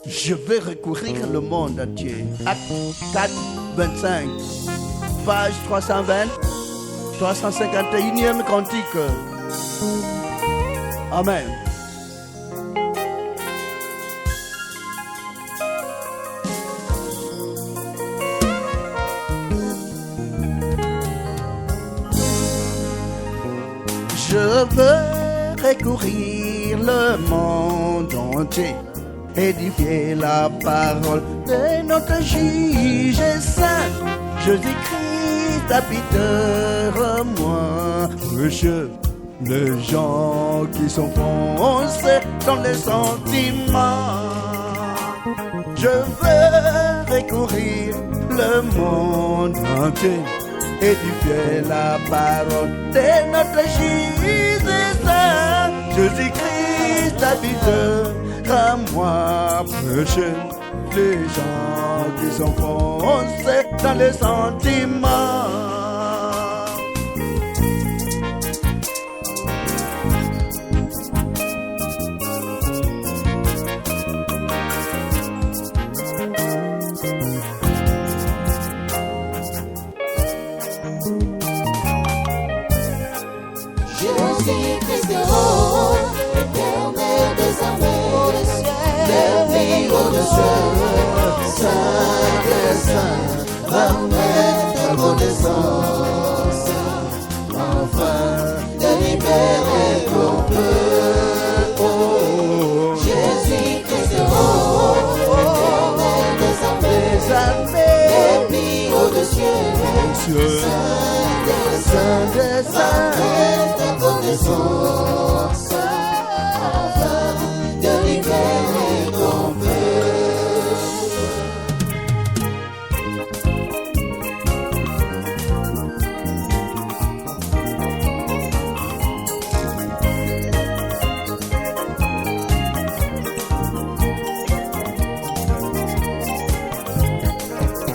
Je vais recourir le monde entier. Acte 4, 25, page 320, 351e cantique. Amen. Je veux recourir le monde entier, édifier la parole de notre juge saint, Jésus-Christ habiteur moi. Monsieur, les gens qui sont foncés dans les sentiments, je veux recourir le monde entier, édifier la parole de notre Jésus saint, Jésus-Christ habiteur à moi. Prêcher les gens qui sont foncés dans les sentiments. Jésus-Christ est haut, éternel des armées, le haut de cieux, saint des saints, ramène ta connaissance, enfin de libérer ton peuple. Jésus-Christ est haut, éternel des armées, le haut de cieux, saint des saints, connaissance, afin de libérer ton peuple.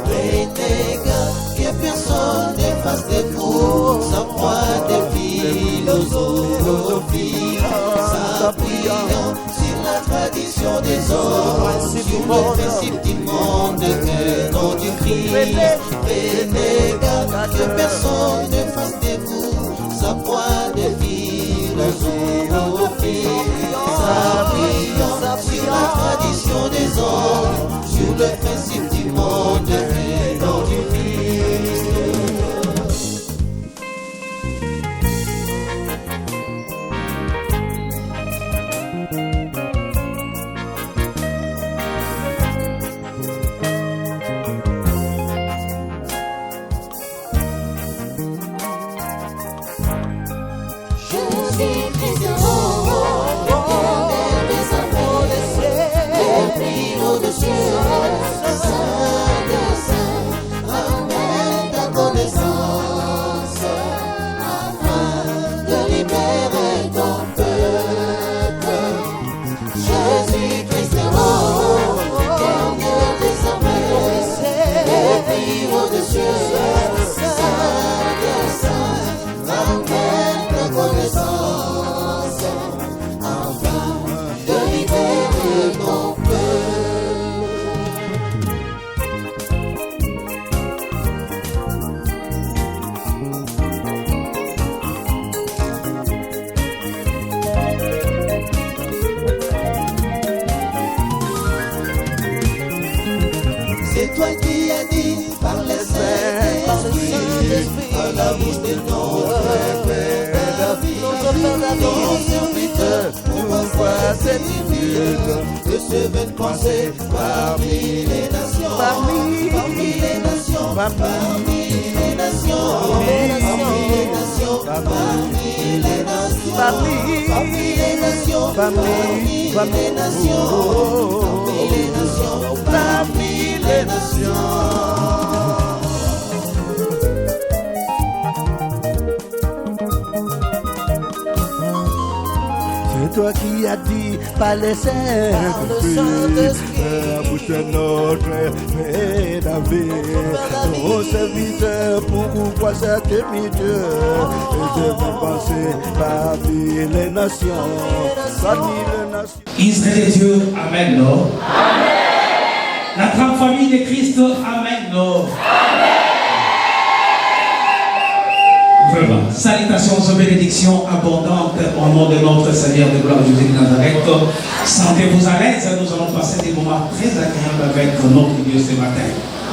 Renégat, que personne ne fasse des fous, sans croix des philosophie, s'appuyant sur la tradition des hommes, sur le principe du monde que nom du Christ. Renégat, que personne ne fasse des fous, sans croix de philosophie, s'appuyant sur la tradition des hommes, sur le principe du monde que nom du Christ. Jésus-Christ est haut, éternel des armées, le plus haut des cieux, saint des saints, ramène ta connaissance, afin de libérer ton peuple. Jésus-Christ est haut, éternel des armées, le plus haut des cieux, saint des saints, ramène ta connaissance, afin de libérer ton peuple. C'est toi qui as dit par les Saint-Esprit, à la bouche de notre Père David, ton serviteur, pourquoi cette minute que se veulent penser parmi les nations, parmi les nations, parmi les nations, parmi les nations, parmi les nations, parmi les nations, parmi les nations, parmi les nations. toi qui as dit par les Saint-Esprit, bouche notre Père David, ton serviteur, pourquoi cette Dieu, et je vais passer parmi les nations, parmi les nations. Israël est Dieu, amen, non? Amen. La grande famille de Christ, amen, non? Vraiment. Salutations et bénédictions abondantes au nom de notre Seigneur de gloire Jésus de Nazareth. Sentez-vous à l'aise, nous allons passer des moments très agréables avec notre Dieu ce matin.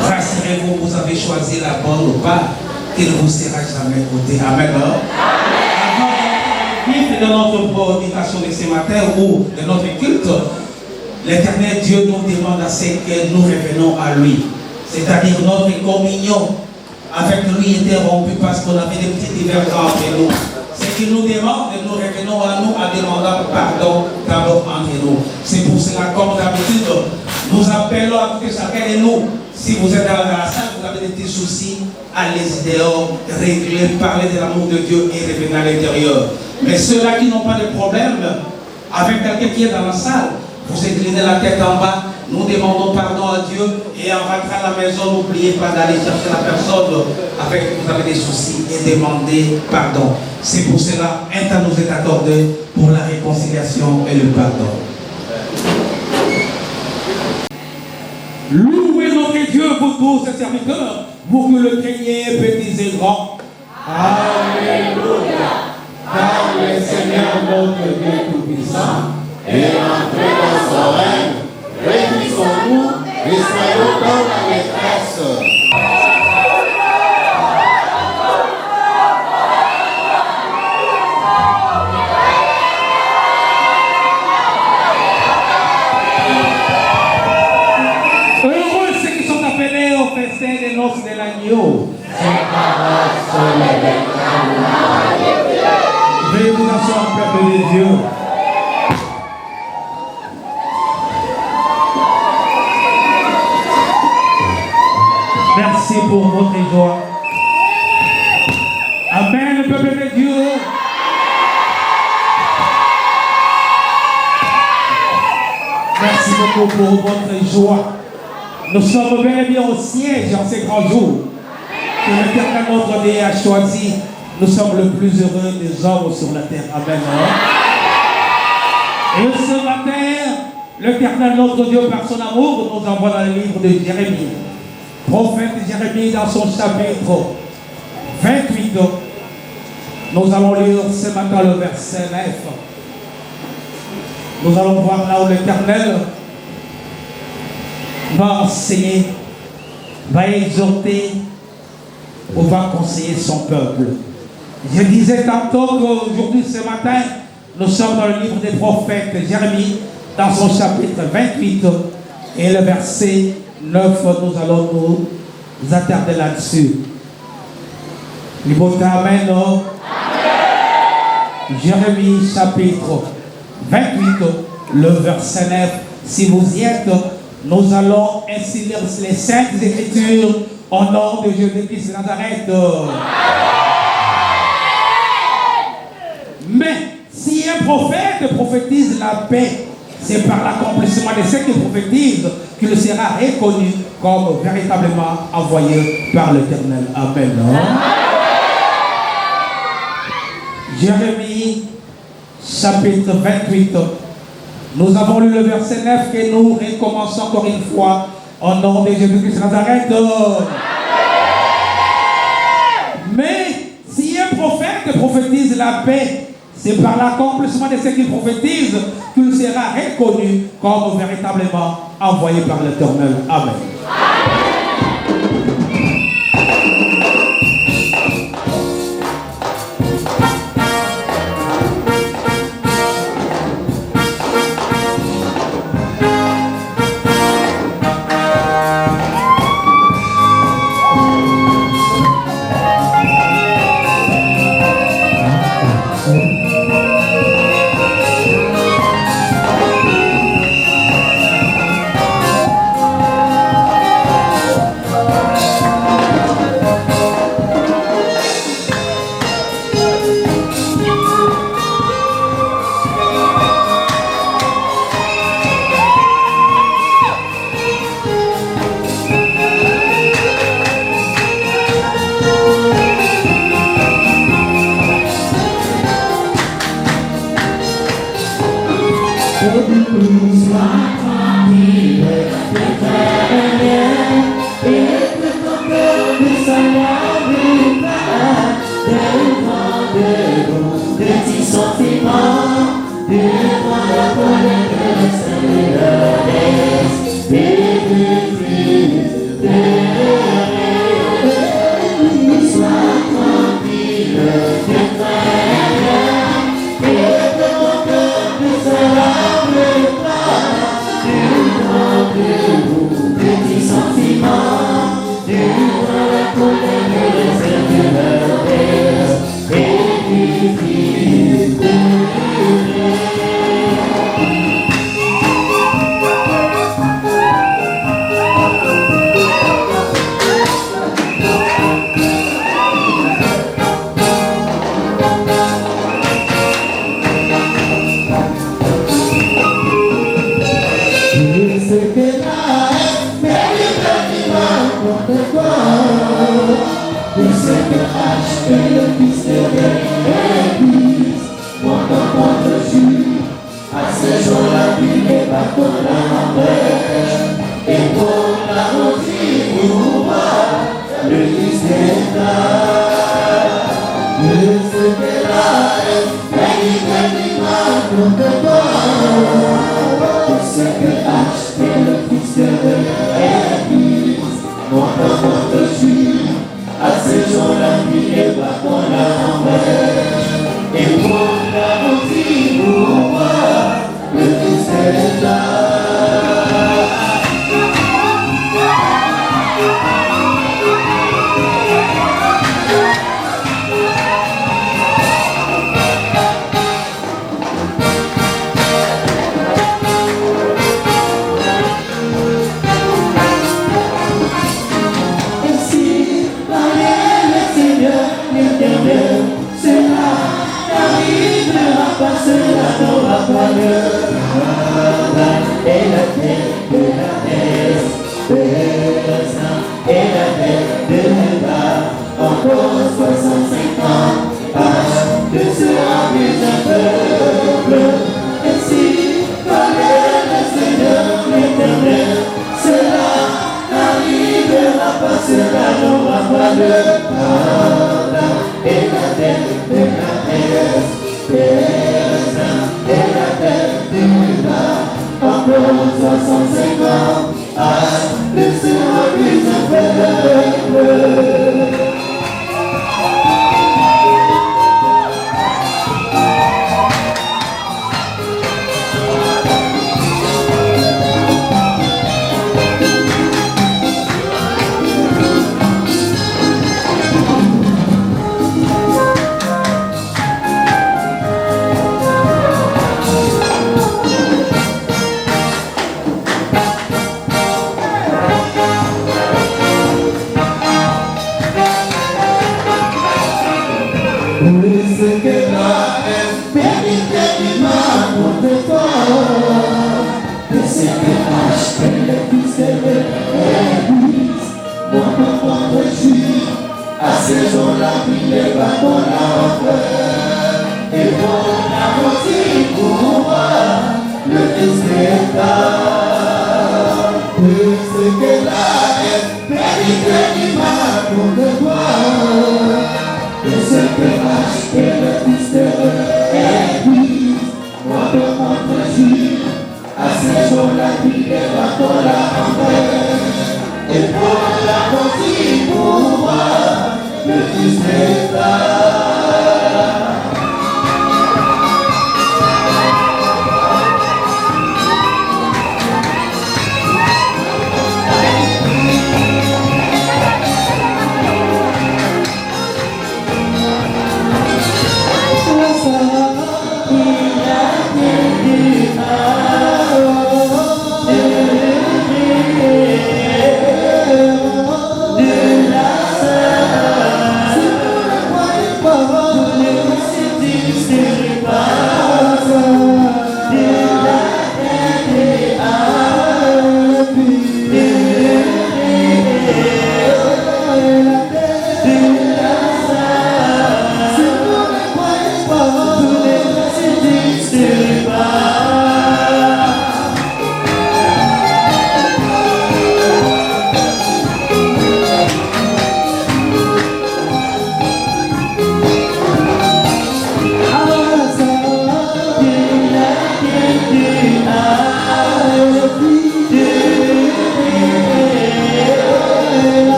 Rassurez-vous, vous avez choisi la bonne part, il ne vous sera jamais ôté. Amen. Avant de notre méditation de ce matin ou de notre culte, l'Éternel Dieu nous demande à ce que nous revenons à lui. C'est-à-dire notre communion avec lui était rompue parce qu'on avait des petits divergences entre nous. Ce qu'il nous demande, nous revenons à nous en demandant pardon d'abord entre nous. C'est pour cela, comme d'habitude, nous appelons à tout chacun de nous. Si vous êtes dans la salle, vous avez des petits soucis, allez-y dehors, réglez, parlez de l'amour de Dieu et revenez à l'intérieur. Mais ceux-là qui n'ont pas de problème avec quelqu'un qui est dans la salle, vous inclinez la tête en bas, nous demandons pardon à Dieu et en rentrant à la maison, n'oubliez pas d'aller chercher la personne avec qui vous avez des soucis et demander pardon. C'est pour cela, un temps nous est accordé pour la réconciliation et le pardon. Louez notre Dieu, vous tous ses serviteurs, vous que le craignez, petits et grands. Alléluia, car le Seigneur notre Dieu Tout-Puissant Et entrez dans son règne, réjouissons-nous et soyons dans la détresse. Heureux ceux qui sont appelés au festin des noces de l'agneau. Veuillez vous asseoir, peuple de Dieu. Merci pour votre joie. Amen, le peuple de Dieu. Merci beaucoup pour votre joie. Nous sommes bel et bien au siège en ces grands jours que l'Éternel notre Dieu a choisi. Nous sommes le plus heureux des hommes sur la terre. Amen. Et ce matin, l'Éternel notre Dieu, par son amour, nous envoie dans le livre de Jérémie. Prophète Jérémie, dans son chapitre 28, nous allons lire ce matin le verset 9. Nous allons voir là où l'Éternel va enseigner, va exhorter ou va conseiller son peuple. Je disais tantôt qu'aujourd'hui, ce matin, nous sommes dans le livre des prophètes Jérémie, dans son chapitre 28 et le verset 9, nous allons nous attarder là-dessus. Amen. Jérémie chapitre 28, le verset 9. Si vous y êtes, nous allons ainsi lire les saintes écritures au nom de Jésus-Christ de Nazareth. Mais si un prophète prophétise la paix, c'est par l'accomplissement de ce qu'il prophétise qu'il sera reconnu comme véritablement envoyé par l'Éternel. Amen. Jérémie, chapitre 28. Nous avons lu le verset 9 que nous recommençons encore une fois au nom de Jésus-Christ de Nazareth. Mais si un prophète prophétise la paix, c'est par l'accomplissement de ce qu'il prophétise qu'il sera reconnu comme véritablement envoyé par l'Éternel. Amen.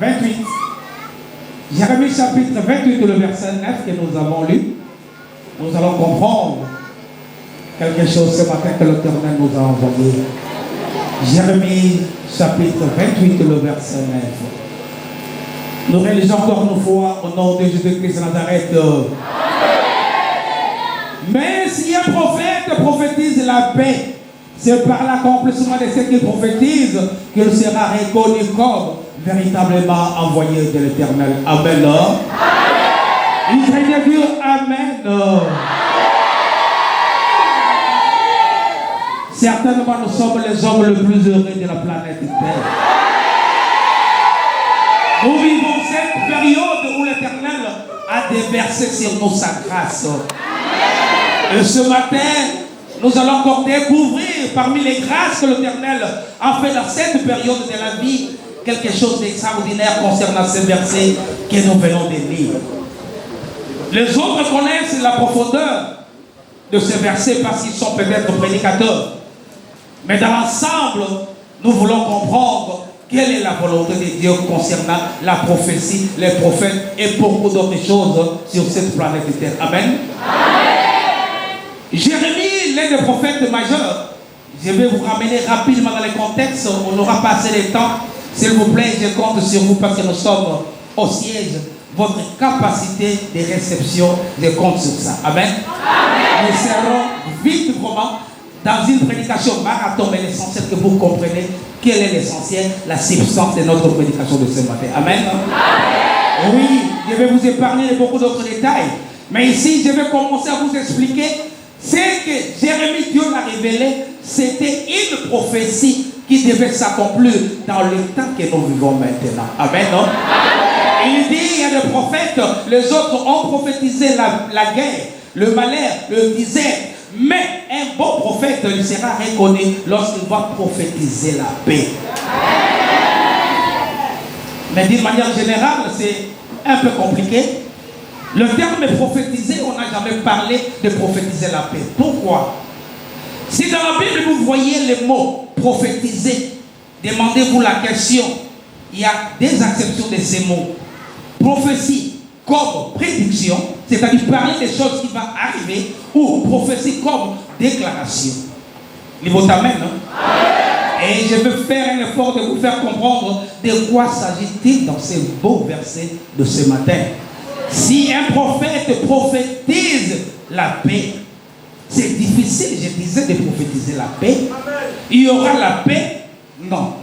28. Jérémie chapitre 28, le verset 9 que nous avons lu. Nous allons comprendre quelque chose ce matin que l'Éternel nous a envoyé. Jérémie chapitre 28, le verset 9. Nous réalisons encore une fois au nom de Jésus-Christ de Nazareth. Mais si un prophète prophétise la paix, c'est par l'accomplissement de ce qu'il prophétise qu'il sera reconnu comme véritablement envoyé de l'Éternel. Amen. Il faut dire Amen. Certainement, nous sommes les hommes les plus heureux de la planète Terre. Nous vivons cette période où l'Éternel a déversé sur nous sa grâce. Et ce matin, nous allons encore découvrir parmi les grâces que l'Éternel a fait dans cette période de la vie quelque chose d'extraordinaire concernant ces versets que nous venons de lire. Les autres connaissent la profondeur de ces versets parce qu'ils sont peut-être prédicateurs. Mais dans l'ensemble, nous voulons comprendre quelle est la volonté de Dieu concernant la prophétie, les prophètes et beaucoup d'autres choses sur cette planète Terre. Amen. Jérémie, l'un des prophètes majeurs, je vais vous ramener rapidement dans les contextes, on n'aura pas assez de temps. S'il vous plaît, je compte sur vous parce que nous sommes au siège. Votre capacité de réception, je compte sur ça. Amen. Nous serons vite vraiment dans une prédication marathon, mais l'essentiel que vous compreniez quel est l'essentiel, la substance de notre prédication de ce matin. Amen. Oui, je vais vous épargner de beaucoup d'autres détails. Mais ici, je vais commencer à vous expliquer ce que Jérémie, Dieu l'a révélé. C'était une prophétie qui devait s'accomplir dans le temps que nous vivons maintenant. Amen. Non? Il dit, il y a des prophètes, les autres ont prophétisé la guerre, le malheur, le désert. Mais un bon prophète, il sera reconnu lorsqu'il va prophétiser la paix. Mais d'une manière générale, c'est un peu compliqué. Le terme prophétiser, on n'a jamais parlé de prophétiser la paix. Pourquoi? Si dans la Bible vous voyez les mots prophétiser, demandez-vous la question. Il y a des acceptions de ces mots. Prophétie comme prédiction, c'est-à-dire parler des choses qui vont arriver, ou prophétie comme déclaration. Niveau amen, hein? Et je veux faire un effort de vous faire comprendre de quoi s'agit-il dans ces beaux versets de ce matin. Si un prophète prophétise la paix, c'est difficile, je disais, de prophétiser la paix. Il y aura la paix? Non.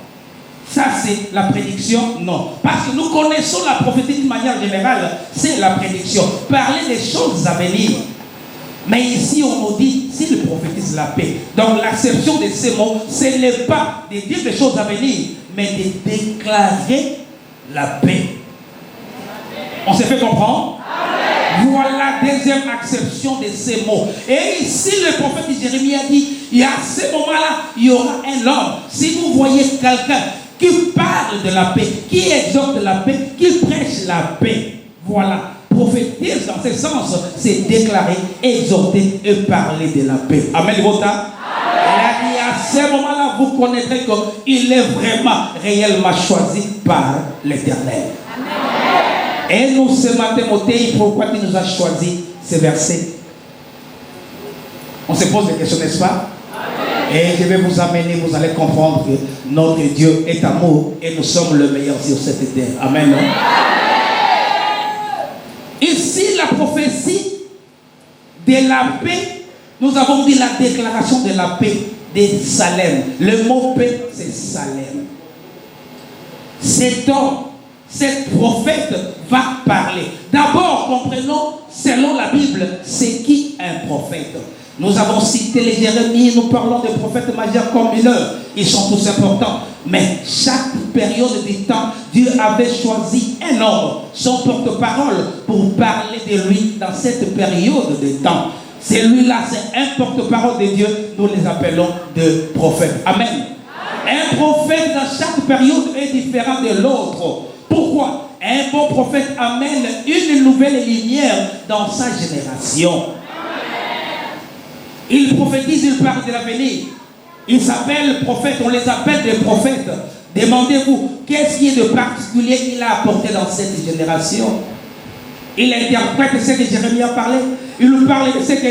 Ça, c'est la prédiction? Non. Parce que nous connaissons la prophétie d'une manière générale, c'est la prédiction. Parler des choses à venir. Mais ici, on nous dit, s'il prophétise la paix. Donc, l'acception de ces mots, ce n'est pas de dire des choses à venir, mais de déclarer la paix. On s'est fait comprendre? Voilà la deuxième acception de ces mots. Et ici, le prophète Jérémie a dit, et à ce moment-là, il y aura un homme. Si vous voyez quelqu'un qui parle de la paix, qui exhorte la paix, qui prêche la paix, voilà. Prophétise dans ce sens, c'est déclarer, exhorter et parler de la paix. Amen. Et à ce moment-là, vous connaîtrez qu'il est vraiment, réellement choisi par l'Éternel. Et nous, ce matin, pourquoi il nous a choisi ces versets? On se pose des questions, n'est-ce pas? Et je vais vous amener, vous allez comprendre que notre Dieu est amour et nous sommes le meilleur sur cette terre. Amen. Ici, la prophétie de la paix, nous avons dit la déclaration de la paix de Salem. Le mot paix, c'est Salem. Cet homme, cet prophète va parler. D'abord, comprenons, selon la Bible, c'est qui un prophète? Nous avons cité les Jérémie, nous parlons des prophètes majeurs comme mineurs. Ils sont tous importants. Mais chaque période du temps, Dieu avait choisi un homme, son porte-parole, pour parler de lui dans cette période de temps. Celui-là, c'est un porte-parole de Dieu. Nous les appelons de prophètes. Amen. Un prophète dans chaque période est différent de l'autre. Pourquoi? Un bon prophète amène une nouvelle lumière dans sa génération. Il prophétise, il parle de l'avenir. Ils s'appellent prophètes, on les appelle des prophètes. Demandez-vous, qu'est-ce qui est de particulier qu'il a apporté dans cette génération? Il interprète ce que Jérémie a parlé. Il nous parle de ce que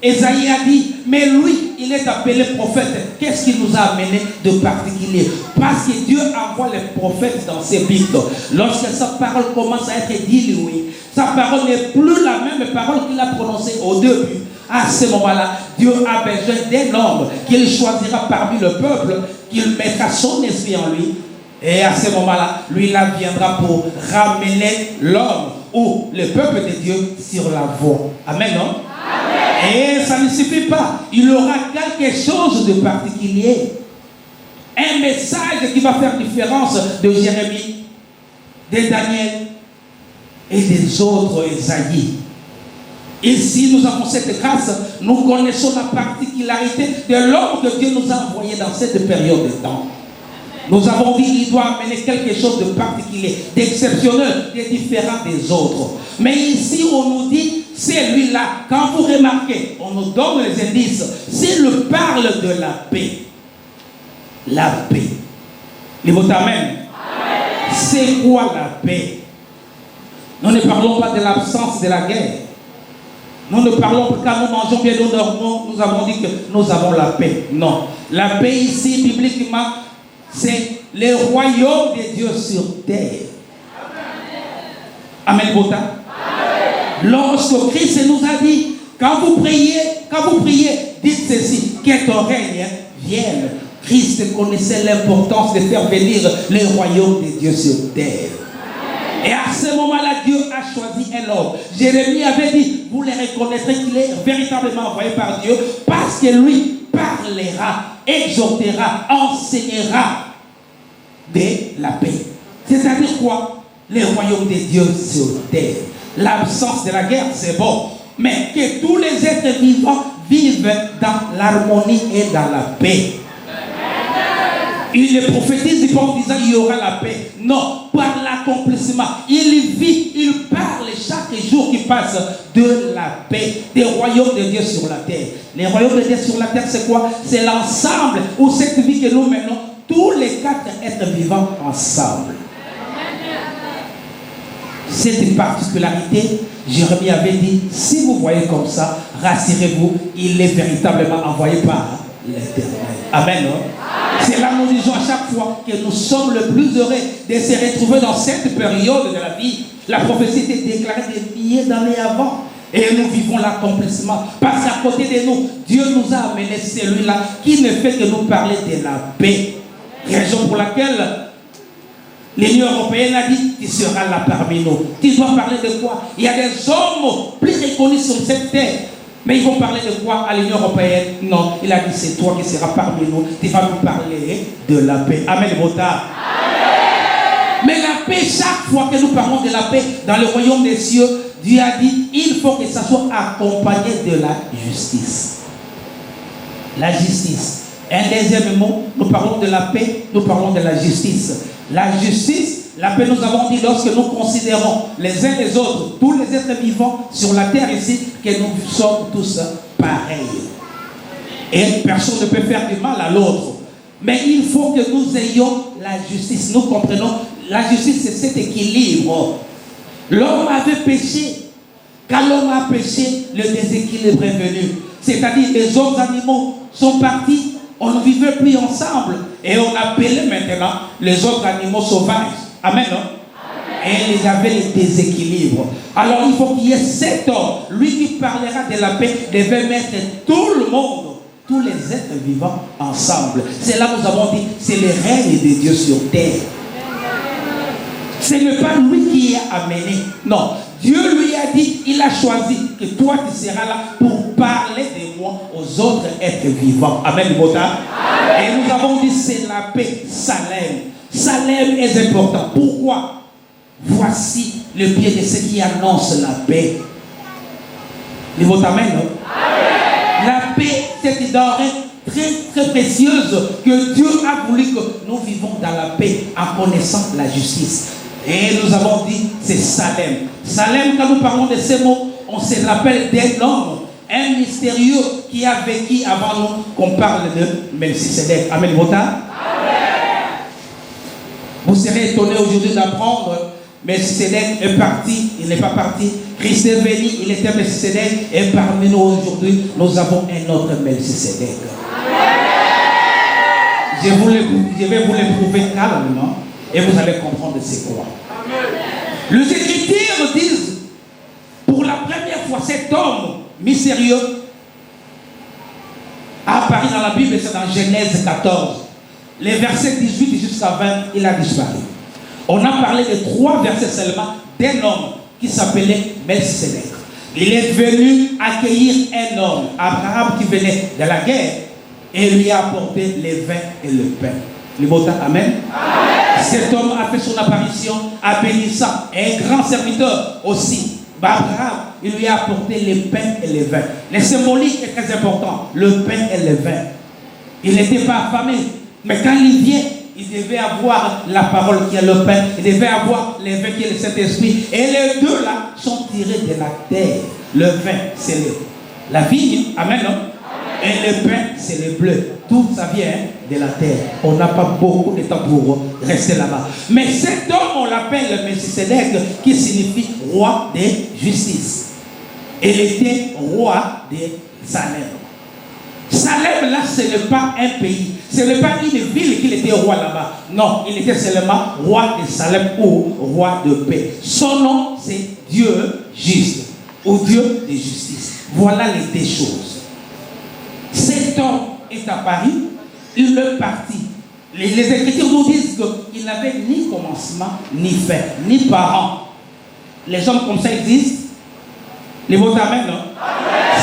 Ésaïe a dit. Mais lui, il est appelé prophète. Qu'est-ce qui nous a amené de particulier? Parce que Dieu envoie les prophètes dans ses buts. Lorsque sa parole commence à être diluée, sa parole n'est plus la même parole qu'il a prononcée au début. À ce moment-là, Dieu a besoin d'un homme qu'il choisira parmi le peuple, qu'il mettra son esprit en lui. Et à ce moment-là, lui là viendra pour ramener l'homme ou le peuple de Dieu sur la voie. Amen, non? Amen. Et ça ne suffit pas. Il aura quelque chose de particulier. Un message qui va faire différence de Jérémie, de Daniel et des autres Ésaïe. Ici, nous avons cette grâce. Nous connaissons la particularité de l'homme que Dieu nous a envoyé dans cette période de temps. Nous avons dit qu'il doit amener quelque chose de particulier, d'exceptionnel, de différent des autres. Mais ici, on nous dit, c'est lui-là. Quand vous remarquez, on nous donne les indices. S'il parle de la paix. La paix. Les mots amen. C'est quoi la paix? Nous ne parlons pas de l'absence de la guerre. Nous ne parlons pas quand nous mangeons bien, nous dormons, nous avons dit que nous avons la paix. Non. La paix ici, bibliquement, c'est le royaume de Dieu sur terre. Amen. Bota. Lorsque Christ nous a dit, quand vous priez, dites ceci, que ton règne vienne. Christ connaissait l'importance de faire venir le royaume de Dieu sur terre. Et à ce moment-là, Dieu a choisi un homme. Jérémie avait dit, vous les reconnaîtrez qu'il est véritablement envoyé par Dieu, parce que lui parlera, exhortera, enseignera de la paix. C'est-à-dire quoi? Le royaume de Dieu sur terre. L'absence de la guerre, c'est bon. Mais que tous les êtres vivants vivent dans l'harmonie et dans la paix. Il le prophétise en disant il y aura la paix. Non, par l'accomplissement. Il vit, il parle chaque jour qui passe de la paix, des royaumes de Dieu sur la terre. Les royaumes de Dieu sur la terre, c'est quoi? C'est l'ensemble où cette vie que nous menons, tous les quatre êtres vivants ensemble. Cette particularité, Jérémie avait dit, si vous voyez comme ça, rassurez-vous, il est véritablement envoyé par l'Éternel. Amen. Non? C'est là que nous disons à chaque fois que nous sommes le plus heureux de se retrouver dans cette période de la vie. La prophétie était déclarée des milliers d'années avant. Et nous vivons l'accomplissement. Parce qu'à côté de nous, Dieu nous a amené celui-là qui ne fait que nous parler de la paix. Raison pour laquelle l'Union européenne a dit, tu seras là parmi nous. Tu dois parler de quoi? Il y a des hommes plus reconnus sur cette terre. Mais ils vont parler de quoi à l'Union européenne? Non, il a dit, c'est toi qui seras parmi nous. Tu vas nous parler de la paix. Amen, Bota. Mais la paix, chaque fois que nous parlons de la paix dans le royaume des cieux, Dieu a dit, il faut que ça soit accompagné de la justice. La justice. Un deuxième mot, nous parlons de la paix, nous parlons de la justice. La justice, la paix, nous avons dit, lorsque nous considérons les uns les autres, tous les êtres vivants sur la terre ici, que nous sommes tous pareils. Et personne ne peut faire du mal à l'autre. Mais il faut que nous ayons la justice. Nous comprenons, la justice, c'est cet équilibre. L'homme avait péché. Quand l'homme a péché, le déséquilibre est venu. C'est-à-dire, les autres animaux sont partis. On ne vivait plus ensemble. Et on appelait maintenant les autres animaux sauvages. Amen, non? Et ils avaient les déséquilibres. Alors il faut qu'il y ait cet homme. Lui qui parlera de la paix devait mettre tout le monde, tous les êtres vivants ensemble. C'est là que nous avons dit, c'est le règne de Dieu sur terre. Ce n'est pas lui qui a amené. Non. Dieu lui a dit, il a choisi que toi tu seras là pour parler de moi aux autres êtres vivants. Amen, Bota. Et nous avons dit, c'est la paix, Salem. Salem est important. Pourquoi? Voici le pied de ceux qui annoncent la paix. Les mots amen, non? La paix, c'est une denrée très très précieuse que Dieu a voulu que nous vivons dans la paix en connaissant la justice. Et nous avons dit, c'est Salem. Salem, quand nous parlons de ces mots, on se rappelle d'un homme, un mystérieux qui a vécu avant nous, qu'on parle de Melchisedec. Amen, Bota. Vous serez étonnés aujourd'hui d'apprendre, Melchisedec est parti, il n'est pas parti. Christ est venu, il était Melchisedec, et parmi nous aujourd'hui, nous avons un autre Melchisedec. Je vais vous le prouver calmement, et vous allez comprendre c'est quoi. Les Écritures disent, pour la première fois, cet homme mystérieux a apparu dans la Bible, c'est dans Genèse 14. Les versets 18 jusqu'à 20, il a disparu. On a parlé de 3 versets seulement d'un homme qui s'appelait Melchisedec. Il est venu accueillir un homme, Abraham, qui venait de la guerre, et lui a apporté les vins et le pain. Le mot amen. Cet homme a fait son apparition à bénissant, un grand serviteur aussi. Abraham, il lui a apporté les pains et les vins. Le symbolique est très important, le pain et le vin. Il n'était pas affamé, mais quand il vient, il devait avoir la parole qui est le pain, il devait avoir les vins qui est le Saint-Esprit. Et les deux là sont tirés de la terre. Le vin, c'est la vigne, amen, non? Et le pain, c'est le bleu. Tout ça vient de la terre. On n'a pas beaucoup de temps pour rester là-bas. Mais cet homme, on l'appelle Melchisedec, qui signifie roi de justice. Il était roi de Salem. Salem, là, ce n'est pas un pays. Ce n'est pas une ville qu'il était roi là-bas. Non, il était seulement roi de Salem ou roi de paix. Son nom, c'est Dieu juste ou Dieu de justice. Voilà les deux choses. Cet homme est apparu, il est parti. Les Écritures nous disent qu'il n'avait ni commencement, ni fin, ni parents. Les hommes comme ça existent. Les mots amen, non?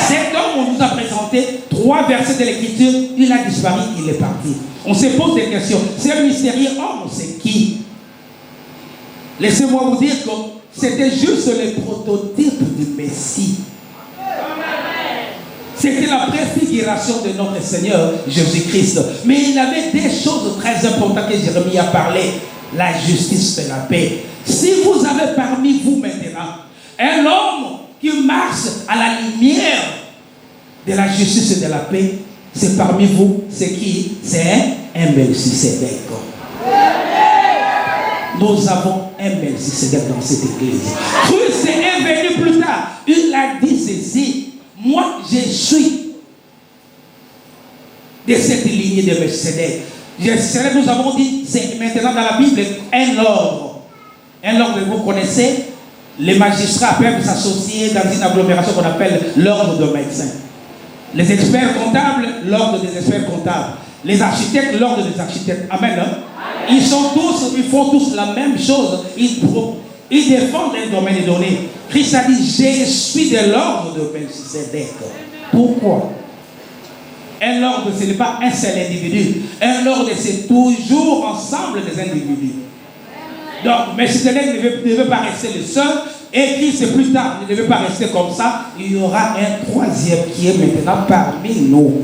Cet homme, on nous a présenté 3 versets de l'Écriture, il a disparu, il est parti. On se pose des questions. C'est mystérieux homme, c'est qui? Laissez-moi vous dire que c'était juste le prototype du Messie. C'était la préfiguration de notre Seigneur Jésus-Christ. Mais il avait des choses très importantes que Jérémie a parlé. La justice et la paix. Si vous avez parmi vous maintenant un homme qui marche à la lumière de la justice et de la paix, c'est parmi vous, c'est qui? C'est un Melchisedec. Nous avons un Melchisedec dans cette église. Christ est venu plus tard. Il a dit ceci. Moi, je suis de cette lignée de Melchisedec. Nous avons dit, c'est maintenant dans la Bible, un ordre. Un ordre, vous connaissez, les magistrats peuvent s'associer dans une agglomération qu'on appelle l'ordre de médecins. Les experts comptables, l'ordre des experts comptables. Les architectes, l'ordre des architectes. Amen. Hein? Ils font tous la même chose. Ils défendent un domaine donné. Christ a dit, je suis de l'ordre de Melchisedec. Pourquoi? Un ordre, ce n'est pas un seul individu. Un ordre, c'est toujours ensemble des individus. Donc, Melchisedec ne veut pas rester le seul. Et Christ, plus tard, ne devait pas rester comme ça. Il y aura un troisième qui est maintenant parmi nous.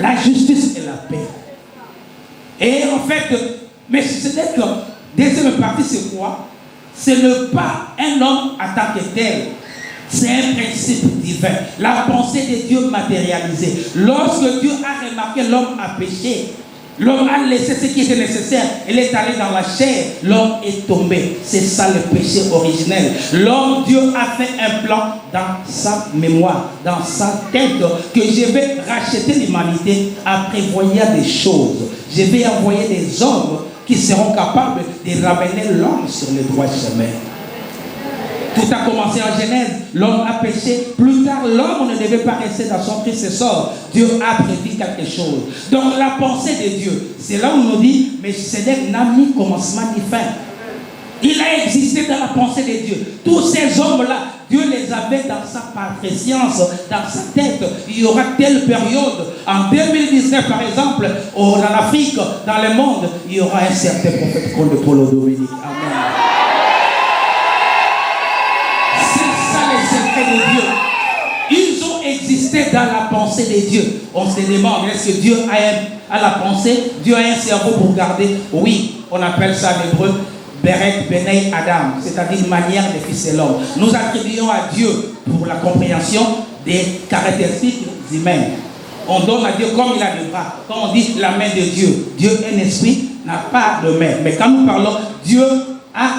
La justice et la paix. Et en fait, Melchisedec, deuxième partie, c'est quoi? Ce n'est pas un homme en tant que tel. C'est un principe divin. La pensée de Dieu matérialisée. Lorsque Dieu a remarqué l'homme a péché, l'homme a laissé ce qui était nécessaire. Il est allé dans la chair. L'homme est tombé. C'est ça le péché originel. L'homme, Dieu a fait un plan dans sa mémoire, dans sa tête, que je vais racheter l'humanité en prévoyant des choses. Je vais envoyer des hommes qui seront capables de ramener l'homme sur le droit chemin. Tout a commencé en Genèse. L'homme a péché. Plus tard, l'homme ne devait pas rester dans son prédécesseur. Dieu a prévu quelque chose. Donc la pensée de Dieu, c'est là où on nous dit, mais Melchisedec n'a ni commencement ni fin. Il a existé dans la pensée de Dieu. Tous ces hommes-là, Dieu les avait dans sa préscience, dans sa tête. Il y aura telle période. En 2019, par exemple, en Afrique, dans le monde, il y aura un certain prophète comme le Paul Dominique. Amen. De Dieu. Ils ont existé dans la pensée de Dieu. On se demande, est-ce que Dieu a la pensée? Dieu a un cerveau pour garder? Oui, on appelle ça en hébreu Berek Benei Adam, c'est-à-dire une manière de fixer l'homme. Nous attribuons à Dieu pour la compréhension des caractéristiques humaines. On donne à Dieu comme il a des bras. Quand on dit la main de Dieu, Dieu est un esprit, n'a pas de main. Mais quand nous parlons, Dieu a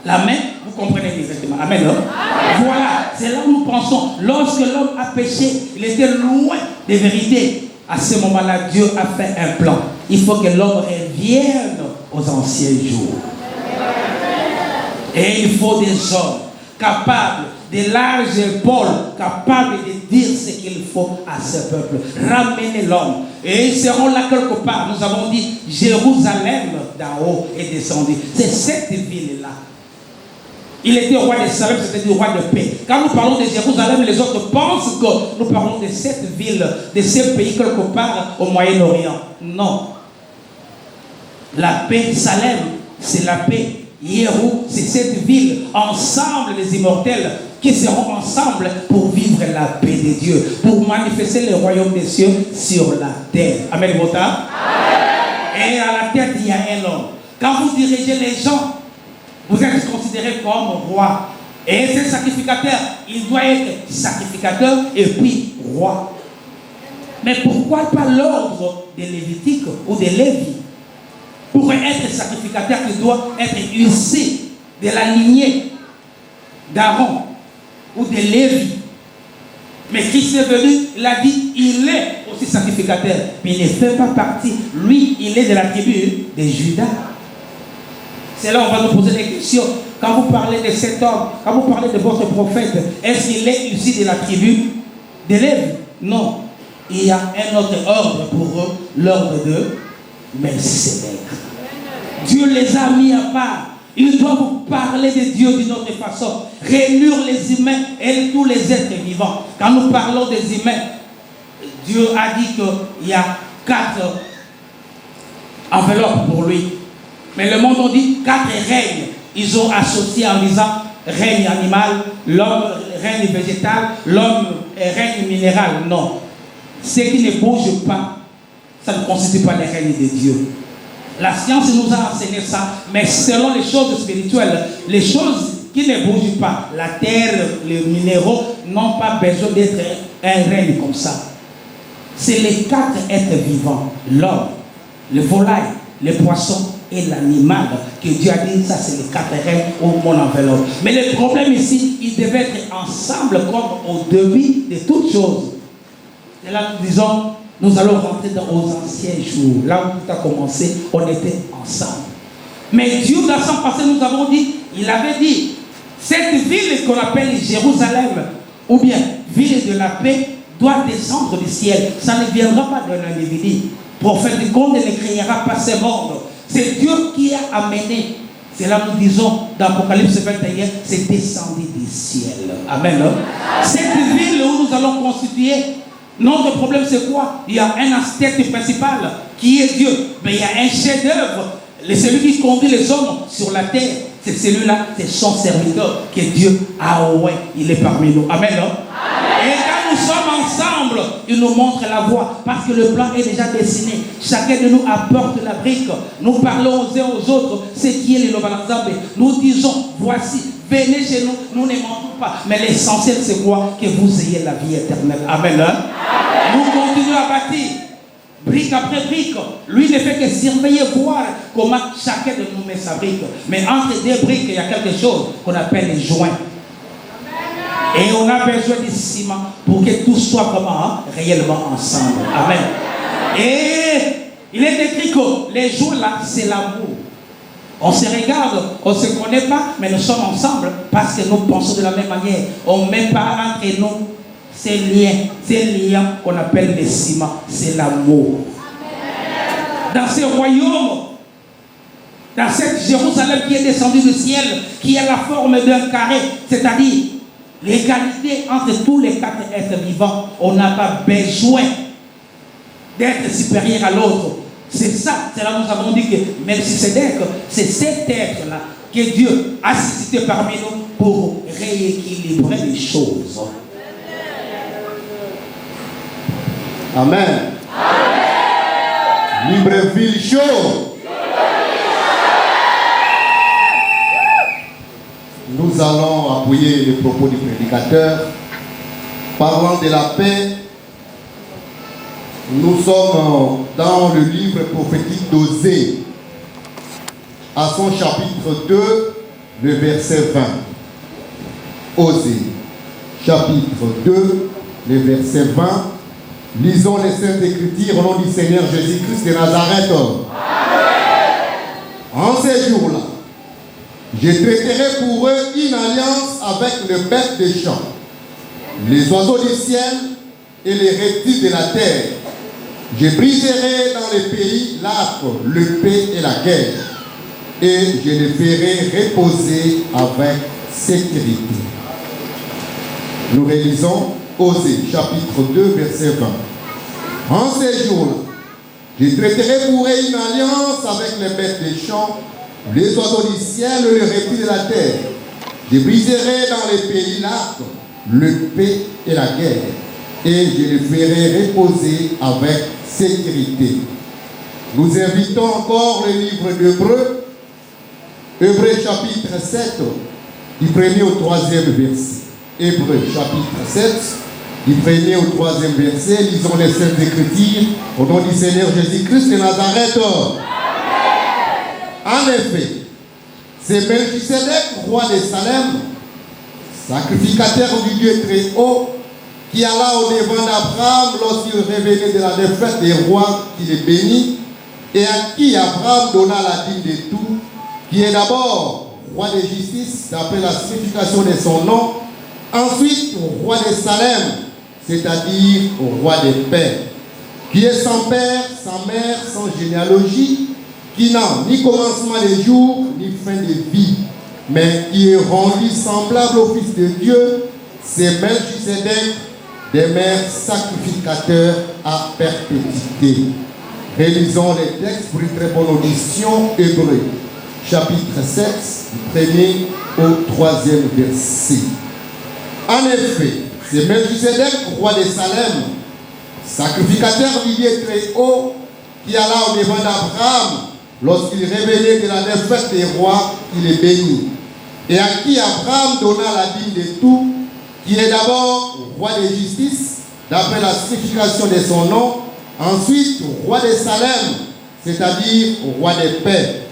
la main, vous comprenez exactement. Amen. Non? Voilà, c'est là où nous pensons. Lorsque l'homme a péché, il était loin des vérités. À ce moment-là, Dieu a fait un plan. Il faut que l'homme revienne aux anciens jours. Et il faut des hommes capables, de larges épaules, capables de dire ce qu'il faut à ce peuple. Ramener l'homme. Et ils seront là quelque part. Nous avons dit Jérusalem d'en haut est descendu. C'est cette ville-là. Il était roi de Salem, c'était le roi de paix. Quand nous parlons de Jérusalem, les autres pensent que nous parlons de cette ville, de ce pays quelque part au Moyen-Orient. Non. La paix, Salem, c'est la paix. Yérou, c'est cette ville. Ensemble, les immortels qui seront ensemble pour vivre la paix de Dieu, pour manifester le royaume des cieux sur la terre. Amen, Bota. Et à la tête, il y a un homme. Quand vous dirigez les gens, vous êtes considéré comme roi. Et ce sacrificateur, il doit être sacrificateur et puis roi. Mais pourquoi pas l'ordre des Lévitiques ou des Lévis? Pour être sacrificateur, il doit être issu de la lignée d'Aaron ou de Lévi. Mais Christ est venu, il a dit, il est aussi sacrificateur. Mais il ne fait pas partie. Lui, il est de la tribu de Judas. C'est là où on va nous poser des questions. Quand vous parlez de cet homme, quand vous parlez de votre prophète, est-ce qu'il est issu de la tribu de Lévi? Non. Il y a un autre ordre pour eux, l'ordre de Melchisedec. Dieu les a mis à part. Ils doivent vous parler de Dieu d'une autre façon. Réunir les humains et tous les êtres vivants. Quand nous parlons des humains, Dieu a dit qu'il y a 4 enveloppes pour lui. Mais le monde on dit 4 règnes. Ils ont associé en disant règne animal, l'homme règne végétal, l'homme règne minéral. Non. Ce qui ne bouge pas, ça ne constitue pas le règne de Dieu. La science nous a enseigné ça, mais selon les choses spirituelles, les choses qui ne bougent pas, la terre, les minéraux, n'ont pas besoin d'être un règne comme ça. C'est les 4 êtres vivants, l'homme, le volaille, le poisson et l'animal, que Dieu a dit, ça c'est les 4 règnes au mon enveloppe. Mais le problème ici, ils devaient être ensemble comme au début de toutes choses. Et là, nous disons, nous allons rentrer aux anciens jours. Là où tout a commencé, on était ensemble. Mais Dieu, dans son passé, nous avons dit, il avait dit, cette ville qu'on appelle Jérusalem, ou bien ville de la paix, doit descendre du ciel. Ça ne viendra pas d'un individu. Prophète du compte ne créera pas ce monde. C'est Dieu qui a amené. C'est là que nous disons dans Apocalypse 21, c'est descendu du ciel. Amen. Cette ville où nous allons constituer, notre problème c'est quoi? Il y a un architecte principal qui est Dieu. Mais il y a un chef-d'œuvre. Celui qui conduit les hommes sur la terre, c'est celui-là, c'est son serviteur que Dieu a oué. Il est parmi nous. Amen. Et quand nous sommes ensemble, il nous montre la voie parce que le plan est déjà dessiné. Chacun de nous apporte la brique. Nous parlons aux uns aux autres ce qui est le Lobanazambe. Nous disons, voici, venez chez nous, nous ne mentons pas. Mais l'essentiel c'est quoi? Que vous ayez la vie éternelle. Amen. Nous continuons à bâtir. Brique après brique. Lui ne fait que surveiller, voir comment chacun de nous met sa brique. Mais entre 2 briques, il y a quelque chose qu'on appelle les joints. Et on a besoin de ciment pour que tout soit vraiment réellement ensemble. Amen. Et il est écrit que les jours là, c'est l'amour. On se regarde, on ne se connaît pas, mais nous sommes ensemble parce que nous pensons de la même manière. On ne met pas entre nous ces liens qu'on appelle les ciments, c'est l'amour. Dans ce royaume, dans cette Jérusalem qui est descendue du ciel, qui a la forme d'un carré, c'est-à-dire l'égalité entre tous les 4 êtres vivants, on n'a pas besoin d'être supérieur à l'autre. C'est ça, c'est là que nous avons dit que Melchisedec, c'est cet être-là que Dieu a suscité parmi nous pour rééquilibrer les choses. Amen. Amen. Libreville chaud. Nous allons appuyer les propos du prédicateur. Parlant de la paix, nous sommes dans le livre prophétique d'Osée. à son chapitre 2, le verset 20. Osée, chapitre 2, le verset 20. Lisons les Saintes Écritures au nom du Seigneur Jésus-Christ de Nazareth. En ces jours-là, je traiterai pour eux une alliance avec le bête des champs, les oiseaux du ciel et les reptiles de la terre. Je briserai dans les pays l'âpre, l'épée et la guerre, et je les ferai reposer avec sécurité. Nous réalisons Osée, chapitre 2, verset 20. En ces jours-là, je traiterai pour eux une alliance avec les bêtes des champs, les oiseaux du ciel et les reptiles de la terre. Je briserai dans les pays l'âpre, l'épée et la guerre, et je les ferai reposer avec sécurité. Nous invitons encore le livre d'Hébreux, Hébreux chapitre 7, du 1er au 3e verset. Hébreux chapitre 7, du 1er au 3e verset. Lisons les Saintes Écritures au nom du Seigneur Jésus-Christ de Nazareth. En effet, c'est Melchisedec, roi de Salem, sacrificateur du Dieu très haut, qui alla au devant d'Abraham lorsqu'il revenait de la défaite des rois qui les bénit, et à qui Abraham donna la dîme de tout, qui est d'abord roi de justice, d'après la signification de son nom, ensuite roi de Salem, c'est-à-dire roi des paix, qui est sans père, sans mère, sans généalogie, qui n'a ni commencement de jour, ni fin de vie, mais qui est rendu semblable au Fils de Dieu, c'est Melchisedec, des mères sacrificateurs à perpétuité. Réalisons les textes pour une très bonne audition. Hébreux, chapitre 7, du 1er au 3e verset. En effet, c'est Melchisedec, roi de Salem, sacrificateur du Dieu très haut, qui alla au devant d'Abraham lorsqu'il revenait de la défaite des rois, il est béni, et à qui Abraham donna la dîme de tout, qui est d'abord roi de justice, d'après la signification de son nom, ensuite roi de Salem, c'est-à-dire roi des paix,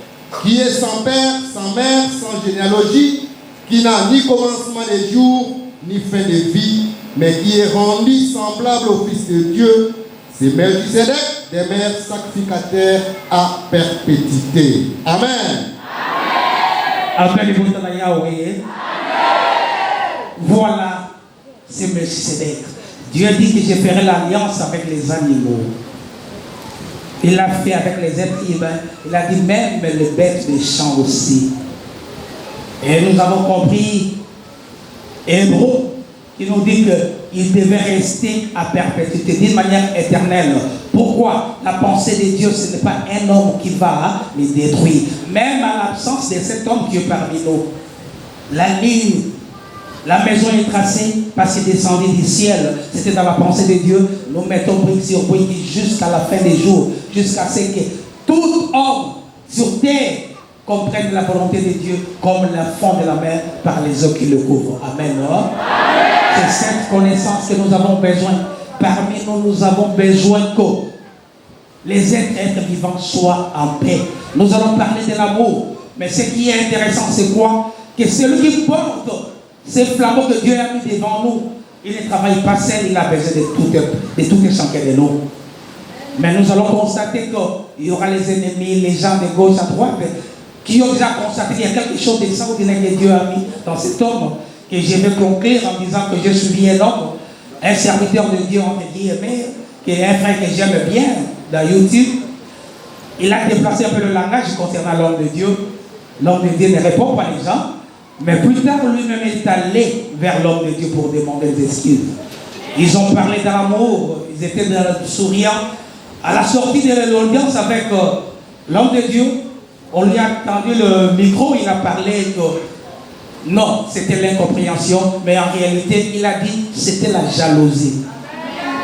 qui est sans père, sans mère, sans généalogie, qui n'a ni commencement de jour, ni fin de vie, mais qui est rendu semblable au Fils de Dieu, c'est Melchisedec, des mères sacrificateurs à perpétuité. Amen. Appelez-vous Yahweh. Voilà, c'est Melchisedec. Dieu dit que je ferai l'alliance avec les animaux. Il l'a fait avec les êtres humains. Il a dit même les bêtes des champs aussi. Et nous avons compris Hébreux qui nous dit qu'il devait rester à perpétuité, d'une manière éternelle. Pourquoi? La pensée de Dieu, ce n'est pas un homme qui va les détruire. Même à l'absence de cet homme qui est parmi nous. La nuit, la maison est tracée parce qu'il descendait du ciel. C'était dans la pensée de Dieu. Nous mettons brique sur brique jusqu'à la fin des jours, jusqu'à ce que tout homme sur terre comprenne la volonté de Dieu comme la fond de la mer par les eaux qui le couvrent. Amen. C'est cette connaissance que nous avons besoin. Parmi nous, nous avons besoin que les êtres vivants soient en paix. Nous allons parler de l'amour. Mais ce qui est intéressant, c'est quoi? Que celui qui porte ces flambeaux que Dieu a mis devant nous, il ne travaille pas seul, il a besoin de tout et chacun de nous. Mais nous allons constater qu'il y aura les ennemis, les gens de gauche à droite, qui ont déjà constaté qu'il y a quelque chose d'extraordinaire que Dieu a mis dans cet homme, que je vais conclure en disant que je suis un homme, un serviteur de Dieu, entre guillemets, qui est un frère que j'aime bien dans YouTube. Il a déplacé un peu le langage concernant l'homme de Dieu. L'homme de Dieu ne répond pas les gens, mais plus tard lui-même est allé vers l'homme de Dieu pour demander des excuses. Ils ont parlé d'amour, ils étaient dans le souriant. À la sortie de l'audience avec l'homme de Dieu, on lui a tendu le micro, il a parlé que non, c'était l'incompréhension, mais en réalité, il a dit c'était la jalousie.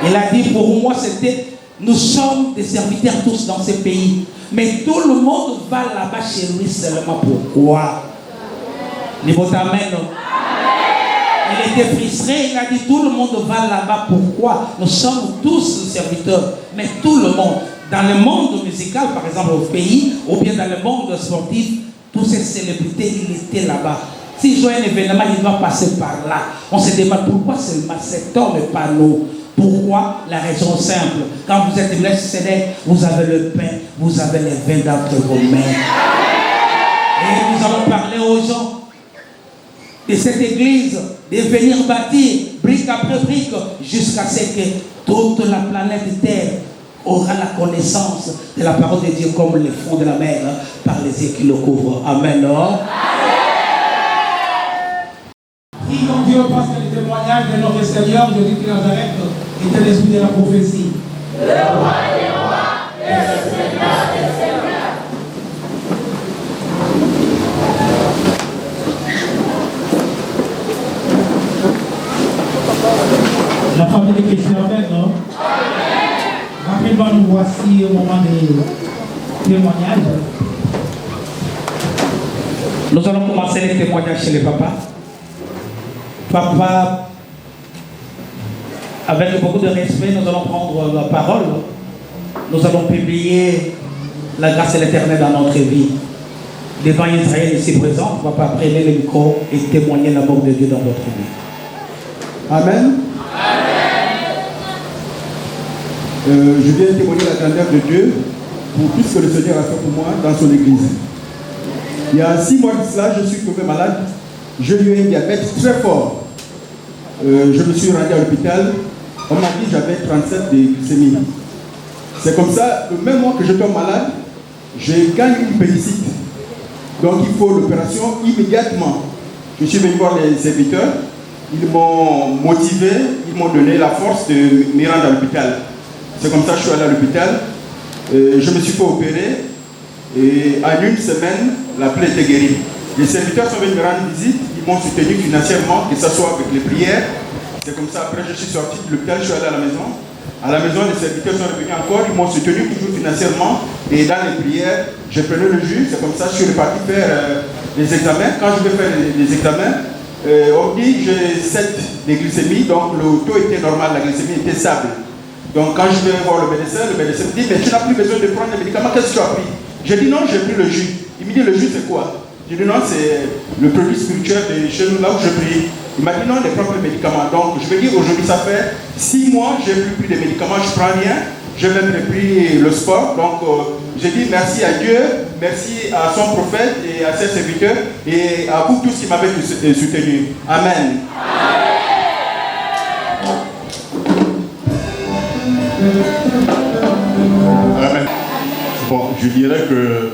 Il a dit pour moi, c'était nous sommes des serviteurs tous dans ce pays, mais tout le monde va là-bas chez lui seulement. Pourquoi? Les mots t'amènent. Il était frustré, il a dit tout le monde va là-bas. Pourquoi? Nous sommes tous serviteurs, mais tout le monde. Dans le monde musical, par exemple, au pays, ou bien dans le monde sportif, toutes ces célébrités, il était là-bas. Si je vois un événement, il doit passer par là. On se demande pourquoi seulement cet homme et pas nous. Pourquoi? La raison simple. Quand vous êtes blessé, vous avez le pain, vous avez les vins d'entre vos mains. Et nous allons parler aux gens de cette église, de venir bâtir brique après brique jusqu'à ce que toute la planète Terre aura la connaissance de la parole de Dieu comme le fond de la mer par les eaux qui le couvrent. Amen. Si comme Dieu passe le témoignage de notre Seigneur, Jésus de Nazareth, était l'esprit de la prophétie. Le roi des rois et le Seigneur des seigneurs. La famille de Christ, Amen, non? Rapidement, nous voici au moment des témoignages. Nous allons commencer les témoignages chez les papas. Papa, avec beaucoup de respect, nous allons prendre la parole. Nous allons publier la grâce de l'Éternel dans notre vie. Devant Israël ici présent, papa, prenez le micro et témoignez l'amour de Dieu dans votre vie. Amen. Je viens témoigner la grandeur de Dieu pour tout ce que le Seigneur a fait pour moi dans son église. Il y a 6 mois de cela, je suis tombé malade. J'ai eu un diabète très fort. Je me suis rendu à l'hôpital. On m'a dit que j'avais 37 de glycémie. C'est comme ça, le même mois que je tombe malade, je gagne une appendicite. Donc il faut l'opération immédiatement. Je suis venu voir les serviteurs. Ils m'ont motivé, ils m'ont donné la force de me rendre à l'hôpital. C'est comme ça que je suis allé à l'hôpital. Je me suis fait opérer et en une semaine, la plaie était guérie. Les serviteurs sont venus me rendre visite, ils m'ont soutenu financièrement, que ce soit avec les prières. C'est comme ça, après je suis sorti de l'hôpital, je suis allé à la maison. À la maison, les serviteurs sont revenus encore, ils m'ont soutenu toujours financièrement. Et dans les prières, je prenais le jus, c'est comme ça que je suis reparti faire les examens. Quand je vais faire les examens, on dit que j'ai 7 de glycémie, donc le taux était normal, la glycémie était stable. Donc quand je vais voir le médecin me dit, mais tu n'as plus besoin de prendre les médicaments, qu'est-ce que tu as pris? J'ai dit non, j'ai pris le jus. Il me dit, le jus c'est quoi? J'ai dit non, c'est le produit spirituel de chez nous, là où je prie. Il m'a dit non, les propres médicaments. Donc je vais dire aujourd'hui, ça fait 6 mois, j'ai plus pris de médicaments, je ne prends rien. J'ai même pris le sport. Donc j'ai dit merci à Dieu, merci à son prophète et à ses serviteurs et à vous tous qui m'avez soutenu. Amen. Amen. Bon, je dirais que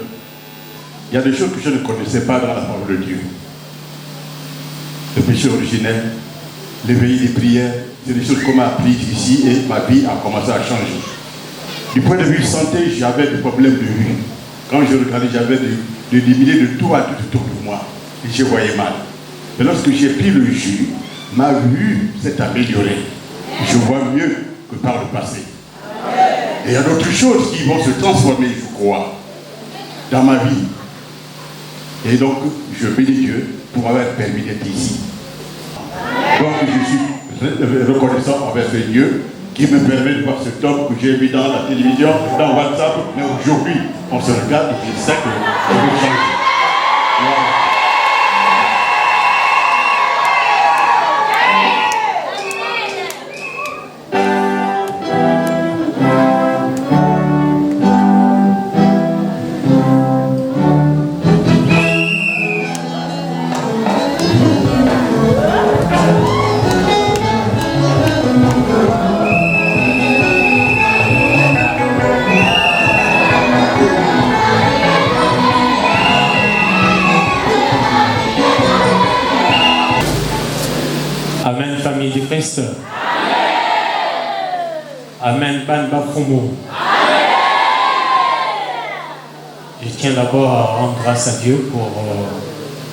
il y a des choses que je ne connaissais pas dans la parole de Dieu. Le péché originel, l'éveil des prières, c'est des choses qu'on m'a apprises ici et ma vie a commencé à changer. Du point de vue santé, j'avais des problèmes de vue. Quand je regardais, j'avais des milliers de tout à tout autour de moi et je voyais mal. Mais lorsque j'ai pris le jus, ma vue s'est améliorée. Je vois mieux que par le passé. Et il y a d'autres choses qui vont se transformer, je crois, dans ma vie. Et donc, je bénis Dieu pour m'avoir permis d'être ici. Donc, je suis reconnaissant envers ce Dieu qui me permet de voir cet homme que j'ai vu dans la télévision, dans WhatsApp, mais aujourd'hui, on se regarde et je sais que je vais changer. Voilà. Amen, famille du Christ. Amen, Ban Bafomo. Je tiens d'abord à rendre grâce à Dieu pour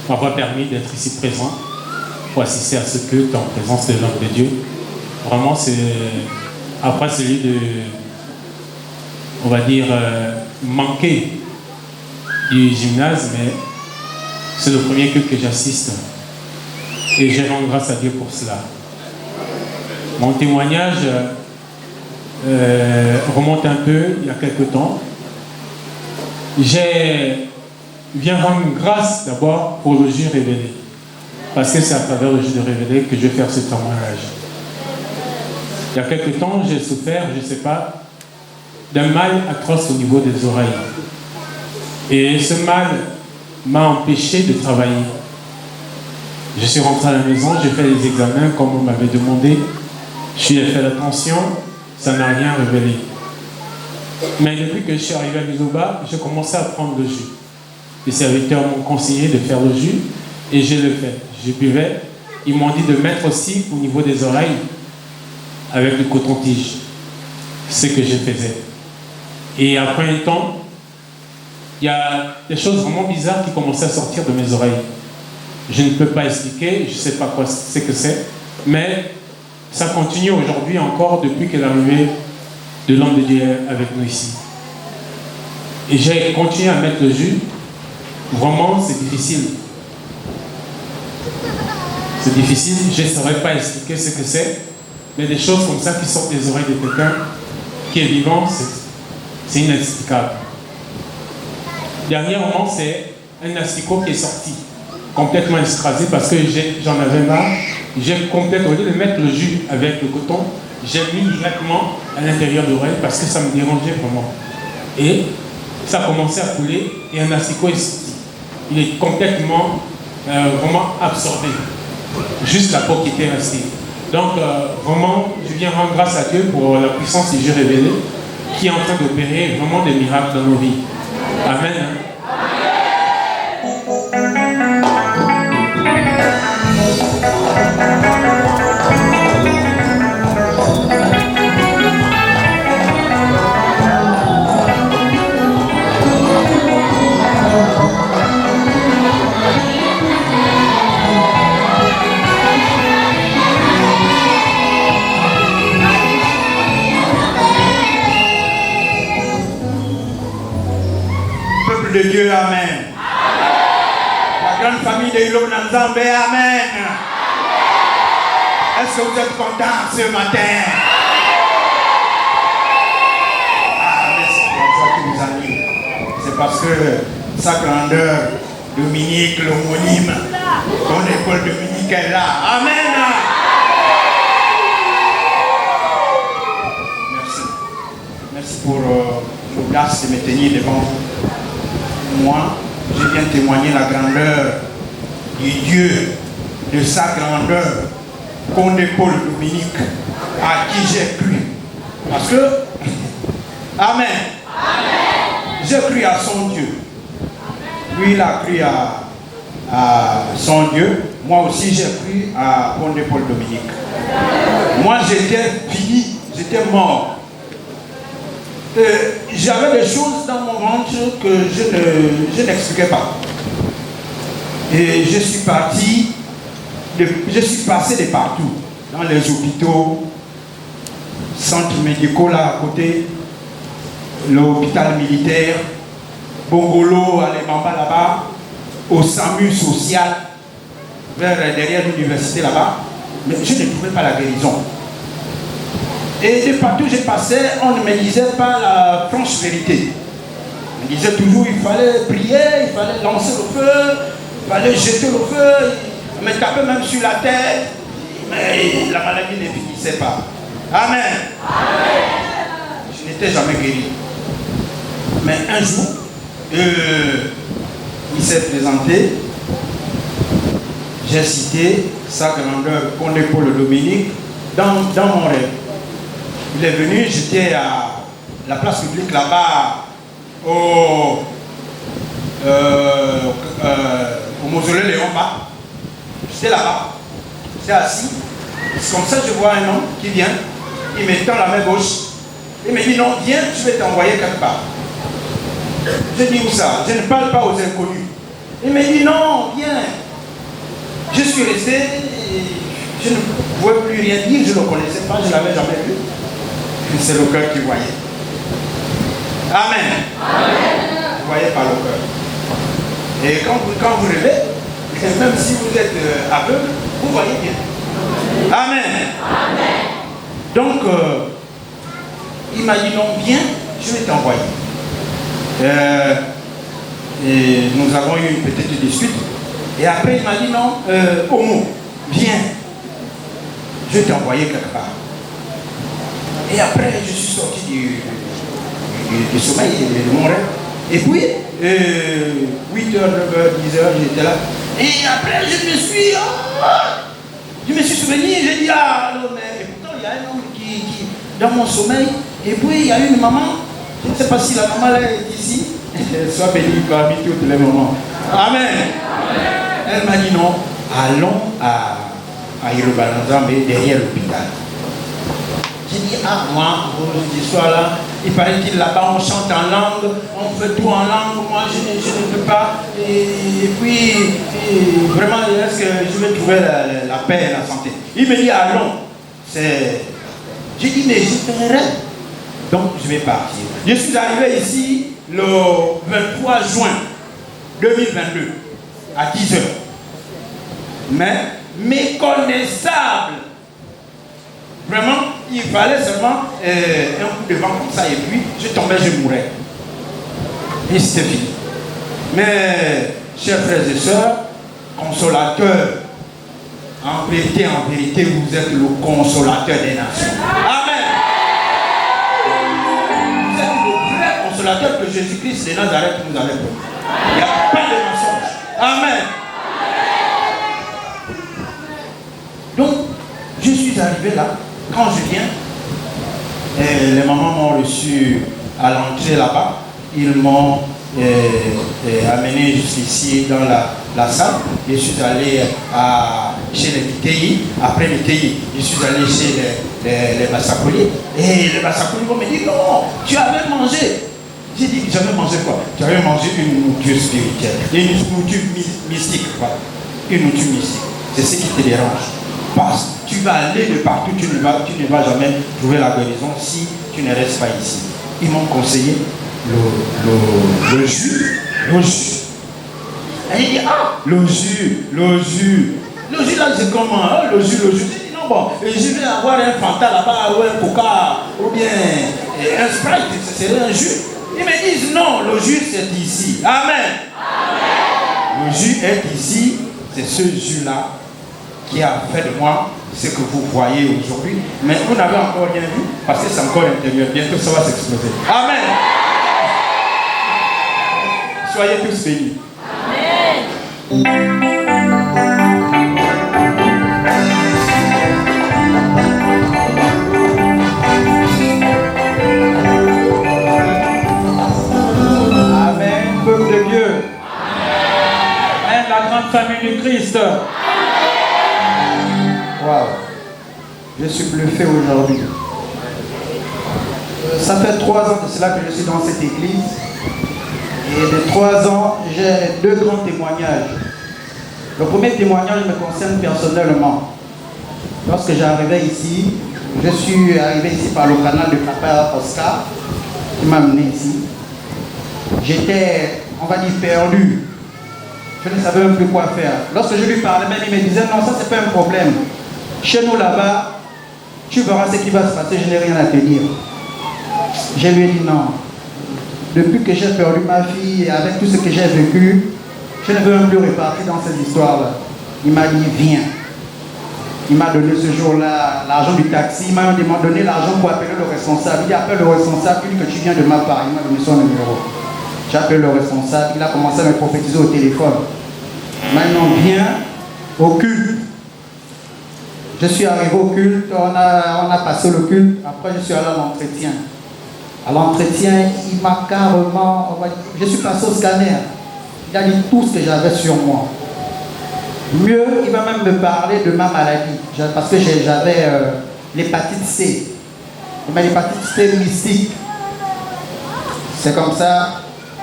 m'avoir permis d'être ici présent, pour assister à ce culte en présence de l'homme de Dieu. Vraiment, c'est après celui de, on va dire, manquer du gymnase, mais c'est le premier culte que j'assiste. Et je rends grâce à Dieu pour cela. Mon témoignage remonte un peu, il y a quelque temps. J'ai viens rendre grâce d'abord pour le jus révélé. Parce que c'est à travers le jus de révélé que je vais faire ce témoignage. Il y a quelque temps, j'ai souffert, je ne sais pas, d'un mal atroce au niveau des oreilles. Et ce mal m'a empêché de travailler. Je suis rentré à la maison, j'ai fait les examens comme on m'avait demandé. J'ai fait l'attention, ça n'a rien révélé. Mais depuis que je suis arrivé à Bizoba, j'ai commencé à prendre le jus. Les serviteurs m'ont conseillé de faire le jus et je le fais. Je buvais. Ils m'ont dit de mettre aussi au niveau des oreilles avec le coton-tige. Ce que je faisais. Et après un temps, il y a des choses vraiment bizarres qui commençaient à sortir de mes oreilles. Je ne peux pas expliquer, je ne sais pas quoi c'est que c'est, mais ça continue aujourd'hui encore depuis que l'arrivée de l'homme de Dieu avec nous ici. Et j'ai continué à mettre le jus. Vraiment, c'est difficile. C'est difficile, je ne saurais pas expliquer ce que c'est, mais des choses comme ça qui sortent des oreilles de quelqu'un qui est vivant, c'est inexplicable. Dernièrement, c'est un asticot qui est sorti, complètement écrasé parce que j'en avais marre. J'ai complètement, au lieu de mettre le jus avec le coton, j'ai mis directement à l'intérieur de l'oreille parce que ça me dérangeait vraiment. Et ça a commencé à couler et un asticot est sorti. Il est complètement, vraiment absorbé. Juste la peau qui était restée. Donc, vraiment, je viens rendre grâce à Dieu pour la puissance du jus révélé qui est en train d'opérer vraiment des miracles dans nos vies. Amen. De Dieu, amen. La grande famille de Ilona Nzambe, amen. Est-ce que vous êtes contents ce matin? Ah, merci pour ça qui nous anime. C'est parce que sa grandeur, Dominique, l'homonyme, ton école Dominique est là. Amen. Merci. Merci pour l'audace de me tenir devant vous. Moi, je viens témoigner la grandeur du Dieu, de sa grandeur, Condé Paul Dominique, à qui j'ai cru. Parce que, amen, j'ai cru à son Dieu. Lui, il a cru à son Dieu. Moi aussi, j'ai cru à Condé Paul Dominique. Moi, j'étais fini, j'étais mort. J'avais des choses dans mon ventre que je n'expliquais pas. Et je suis parti, je suis passé de partout, dans les hôpitaux, centres médicaux là à côté, l'hôpital militaire, Bongolo, à Lemamba là-bas, au SAMU social, derrière l'université là-bas, mais je ne trouvais pas la guérison. Et de partout où j'ai passé, on ne me disait pas la franche vérité. On me disait toujours qu'il fallait prier, il fallait lancer le feu, il fallait jeter le feu, on me tapait même sur la tête, mais la maladie ne finissait pas. Amen. Amen. Je n'étais jamais guéri. Mais un jour, il s'est présenté, j'ai cité sa grandeur, Condé Paul Dominique, dans mon rêve. Il est venu, j'étais à la place publique là-bas, au mausolée Léon-Bas. J'étais là-bas, j'étais assis. C'est comme ça que je vois un homme qui vient, il me tend la main gauche. Il me dit non, viens, je vais t'envoyer quelque part. Je dis où ça? Je ne parle pas aux inconnus. Il me dit non, viens. Je suis resté, je ne pouvais plus rien dire, je ne le connaissais pas, je ne l'avais jamais vu. C'est le cœur qui voyait. Amen. Amen. Vous voyez par le cœur. Et quand vous rêvez, même si vous êtes aveugle, vous voyez bien. Amen. Amen. Donc, il m'a dit non, viens, je vais t'envoyer. Et nous avons eu une petite dispute. Et après, il m'a dit non, Homo, viens. Je t'ai envoyé quelque part. Et après, je suis sorti du sommeil, de mon rêve. Et puis, 8h, 9h, 10h, j'étais là. Et après, je me suis souvenu, j'ai dit, ah, non, mais et pourtant, il y a un homme qui, dans mon sommeil, et puis il y a une maman, je ne sais pas si la maman là est ici, soit bénie parmi toutes les mamans. Amen. Elle m'a dit non, allons à Irubalanza, mais derrière l'hôpital. J'ai dit, ah, moi, cette histoire-là, il paraît qu'il là-bas, on chante en langue, on fait tout en langue, moi, je ne peux pas. Et puis, vraiment, est-ce que je vais trouver la paix et la santé? Il me dit, allons. J'ai dit, mais je ferai. Donc, je vais partir. Je suis arrivé ici le 23 juin 2022, à 10h. Mais, méconnaissable. Vraiment, il fallait seulement un coup de vent comme ça, et puis je tombais, je mourais. Et c'était fini. Mais, chers frères et sœurs, consolateurs, en vérité, vous êtes le consolateur des nations. Amen. Vous êtes le vrai consolateur que Jésus-Christ de Nazareth nous avait promis. Il n'y a pas de mensonge. Amen. Donc, je suis arrivé là. Quand je viens, les mamans m'ont reçu à l'entrée là-bas. Ils m'ont amené jusqu'ici dans la salle. Je suis allé chez les Vitei. Après les Vitei, je suis allé chez les Bassakoliers. Et les Bassakoliers vont me dire, non, tu avais mangé. J'ai dit, j'avais mangé quoi? Tu avais mangé une nourriture spirituelle, une nourriture mystique. Voilà. Une nourriture mystique. C'est ce qui te dérange. Parce que tu vas aller de partout, tu ne vas jamais trouver la guérison si tu ne restes pas ici. Ils m'ont conseillé le jus. Et il dit, ah, le jus. Le jus là, c'est comment? Le jus. J'ai dit, non, bon, je vais avoir un Fanta là-bas, ou un Coca, ou bien un Sprite, c'est un jus. Ils me disent, non, le jus c'est ici. Amen. Le jus est ici, c'est ce jus-là qui a fait de moi ce que vous voyez aujourd'hui. Mais vous n'avez encore rien vu parce que c'est encore intérieur. Bientôt ça va s'exploser. Amen. Soyez tous bénis. Amen. Amen, peuple de Dieu. Amen, la grande famille du Christ. Wow. Je suis bluffé aujourd'hui. Ça fait 3 ans de cela que je suis dans cette église. Et de 3 ans, j'ai 2 grands témoignages. Le premier témoignage me concerne personnellement. Lorsque j'arrivais ici, je suis arrivé ici par le canal de papa Oscar, qui m'a amené ici. J'étais, on va dire, perdu. Je ne savais même plus quoi faire. Lorsque je lui parlais, même il me disait, non, ça c'est pas un problème. Chez nous là-bas, tu verras ce qui va se passer, je n'ai rien à te dire. Je lui ai dit non. Depuis que j'ai perdu ma fille et avec tout ce que j'ai vécu, je ne veux même plus repartir dans cette histoire-là. Il m'a dit viens. Il m'a donné ce jour-là l'argent du taxi, il m'a donné l'argent pour appeler le responsable. Il appelle le responsable, il dit que tu viens de ma part, il m'a donné son numéro. J'appelle le responsable, il a commencé à me prophétiser au téléphone. Maintenant viens au culte. Je suis arrivé au culte, on a passé le culte, après je suis allé à l'entretien. À l'entretien, il m'a carrément, je suis passé au scanner. Il a dit tout ce que j'avais sur moi. Mieux, il va même me parler de ma maladie, parce que j'avais l'hépatite C. Il m'a dit l'hépatite C mystique. C'est comme ça,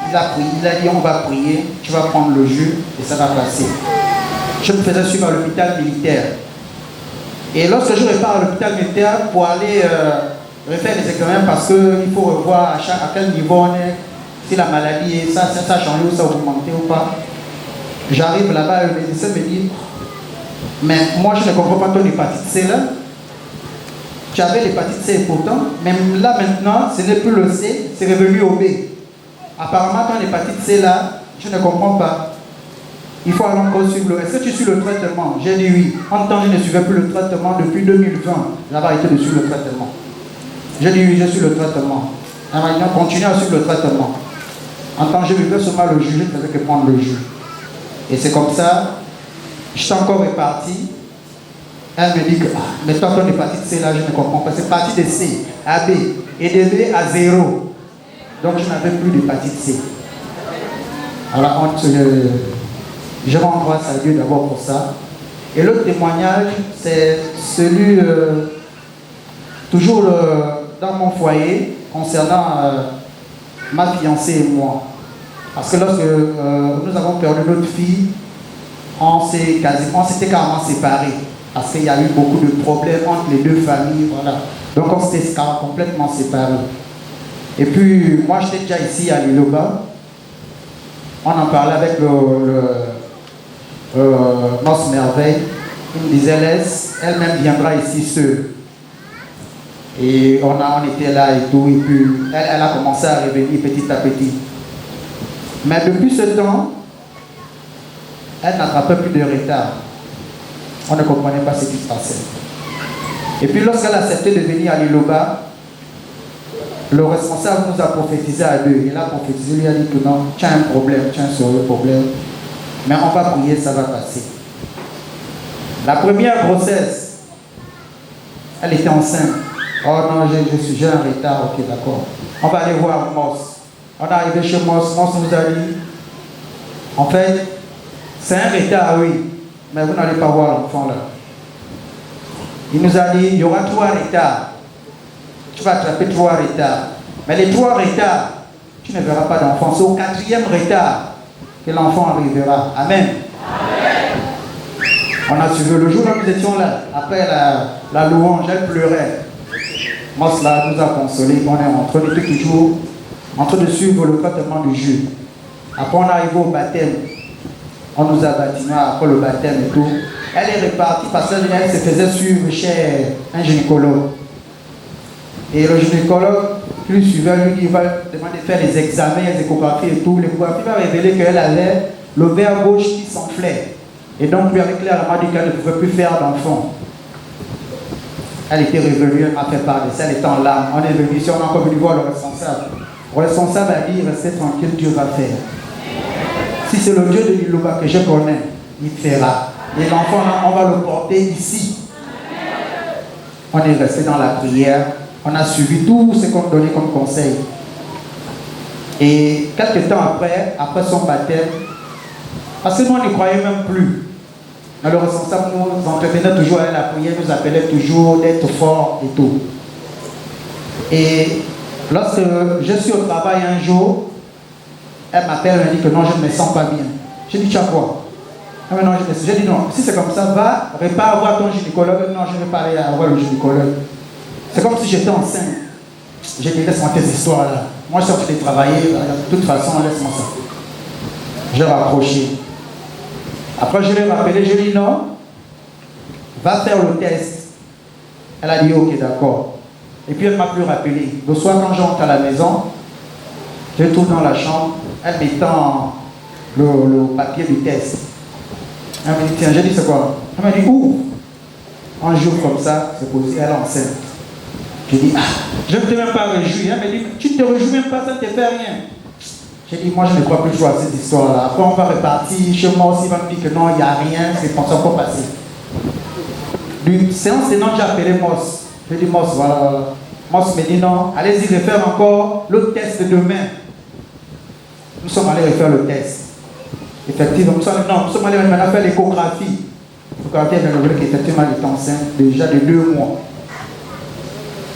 il a prié, il a dit on va prier, tu vas prendre le jus et ça va passer. Je me faisais suivre à l'hôpital militaire. Et lorsque je repars à l'hôpital militaire pour aller refaire les examens, parce qu'il faut revoir à quel niveau on est, si la maladie, ça a changé ou ça a augmenté ou pas. J'arrive là-bas, le médecin me dit, mais moi je ne comprends pas ton hépatite C là. Tu avais l'hépatite C pourtant, mais là maintenant, ce n'est plus le C, c'est revenu au B. Apparemment ton hépatite C là, Je ne comprends pas. Il faut alors encore suivre. Est-ce que tu suis le traitement? J'ai dit oui. En même temps, je ne suivais plus le traitement depuis 2020. J'avais arrêté de suivre le traitement. J'ai dit oui, je suis le traitement. Et maintenant, continue à suivre le traitement. En tant que je vivais seulement le jus, je ne faisais que prendre le jus. Et c'est comme ça, je suis encore reparti. Elle me dit que, mais toi, ton hépatite C, là, je ne comprends pas. C'est parti de C à B et de B à 0. Donc, je n'avais plus d'hépatite C. Alors, je rends grâce à Dieu d'abord pour ça. Et l'autre témoignage, c'est celui, toujours dans mon foyer, concernant ma fiancée et moi. Parce que lorsque nous avons perdu notre fille, on s'était carrément séparés. Parce qu'il y a eu beaucoup de problèmes entre les deux familles. Voilà. Donc on s'était complètement séparés. Et puis, moi j'étais déjà ici à Liloba. On en parlait avec notre merveille. Il me disait, laisse, elle-même viendra ici seule. Et on était là et tout. Et puis, elle a commencé à revenir petit à petit. Mais depuis ce temps, elle n'attrapait plus de retard. On ne comprenait pas ce qui se passait. Et puis, lorsqu'elle a accepté de venir à Liloba, le responsable nous a prophétisé à deux. Il a prophétisé, lui a dit que non, tu as un problème, tu as un sérieux problème. Mais on va prier, ça va passer. La première grossesse, elle était enceinte. Oh non, j'ai un retard, ok, d'accord. On va aller voir Moss. On est arrivé chez Moss, Moss nous a dit, en fait, c'est un retard, oui, mais vous n'allez pas voir l'enfant là. Il nous a dit, il y aura 3 retards. Tu vas attraper 3 retards. Mais les 3 retards, tu ne verras pas d'enfant. C'est au 4e retard que l'enfant arrivera. Amen. Amen. On a suivi le jour où nous étions là. Après la louange, elle pleurait. Moss là nous a consolés. On était toujours en train de suivre le traitement du jus. Après on est arrivé au baptême. On nous a baptisés après le baptême et tout. Elle est repartie parce qu'elle se faisait suivre chez un gynécologue. Et le gynécologue qui lui suivait, lui, il va demander de faire les examens, les échographies et tout. L'échographie va révéler qu'elle avait le verre gauche qui s'enflait. Et donc, lui avait clairement dit qu'elle ne pouvait plus faire d'enfant. Elle était revenue, elle m'a fait part de ça, elle était en larmes. On est venu ici, on a encore venu voir le responsable. Le responsable a dit, restez tranquille, Dieu va faire. Si c'est le Dieu de Liloba que je connais, il fera. Et l'enfant, on va le porter ici. On est resté dans la prière. On a suivi tout ce qu'on donnait comme conseil. Et quelques temps après son baptême, parce que nous on n'y croyait même plus. Mais le responsable nous entretenait toujours à la prière, nous appelait toujours d'être fort et tout. Et lorsque je suis au travail un jour, elle m'appelle et me dit que non, je ne me sens pas bien. J'ai dit, tu as quoi? Ah mais non, j'ai dit non, si c'est comme ça, va, répare, voir ton gynécologue. Non, je ne vais pas aller voir le gynécologue. C'est comme si j'étais enceinte. J'ai dit, laisse-moi tes histoires là. Moi, je suis sorti de travailler, de toute façon, laisse-moi ça. J'ai raccroché. Après, je l'ai rappelé, je lui ai dit non, va faire le test. Elle a dit, ok, d'accord. Et puis, elle ne m'a plus rappelé. Le soir, quand j'entre à la maison, je trouve dans la chambre, elle m'étend le papier du test. Elle me dit, tiens, j'ai dit, c'est quoi? Elle m'a dit, où? Un jour comme ça, c'est possible, elle est enceinte. J'ai dit, je ne t'ai même pas réjoui. Elle me dit, tu ne te réjouis même pas, ça ne te fait rien. J'ai dit, moi je ne crois plus jouer à cette histoire-là. Après on va repartir chez moi aussi, il va me dire que non, il n'y a rien, c'est pas encore passé. D'une séance tenante, j'ai appelé Moss. J'ai dit, Moss, voilà. Moss me dit, non, allez-y refaire encore le test de demain. Nous sommes allés refaire le test. Effectivement, nous sommes allés maintenant faire l'échographie. L'échographie est révélé qu'effectivement elle est enceinte déjà de 2 mois.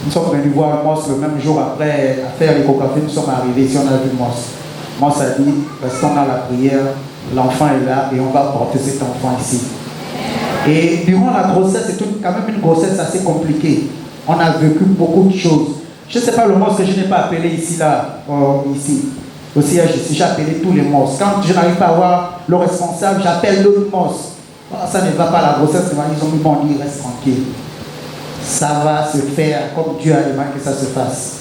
Nous sommes venus voir Moss le même jour après à faire l'échographie. Nous sommes arrivés ici, on a vu Moss. Moss a dit, restons dans la prière, l'enfant est là et on va porter cet enfant ici. Et durant la grossesse, c'est quand même une grossesse assez compliquée. On a vécu beaucoup de choses. Je ne sais pas le Moss que je n'ai pas appelé ici, là, ici. Au siège ici, j'ai appelé tous les Moss. Quand je n'arrive pas à voir le responsable, j'appelle l'autre Moss. Ça ne va pas la grossesse, ils ont dit, bon, il reste tranquille. Ça va se faire comme Dieu a demandé que ça se fasse.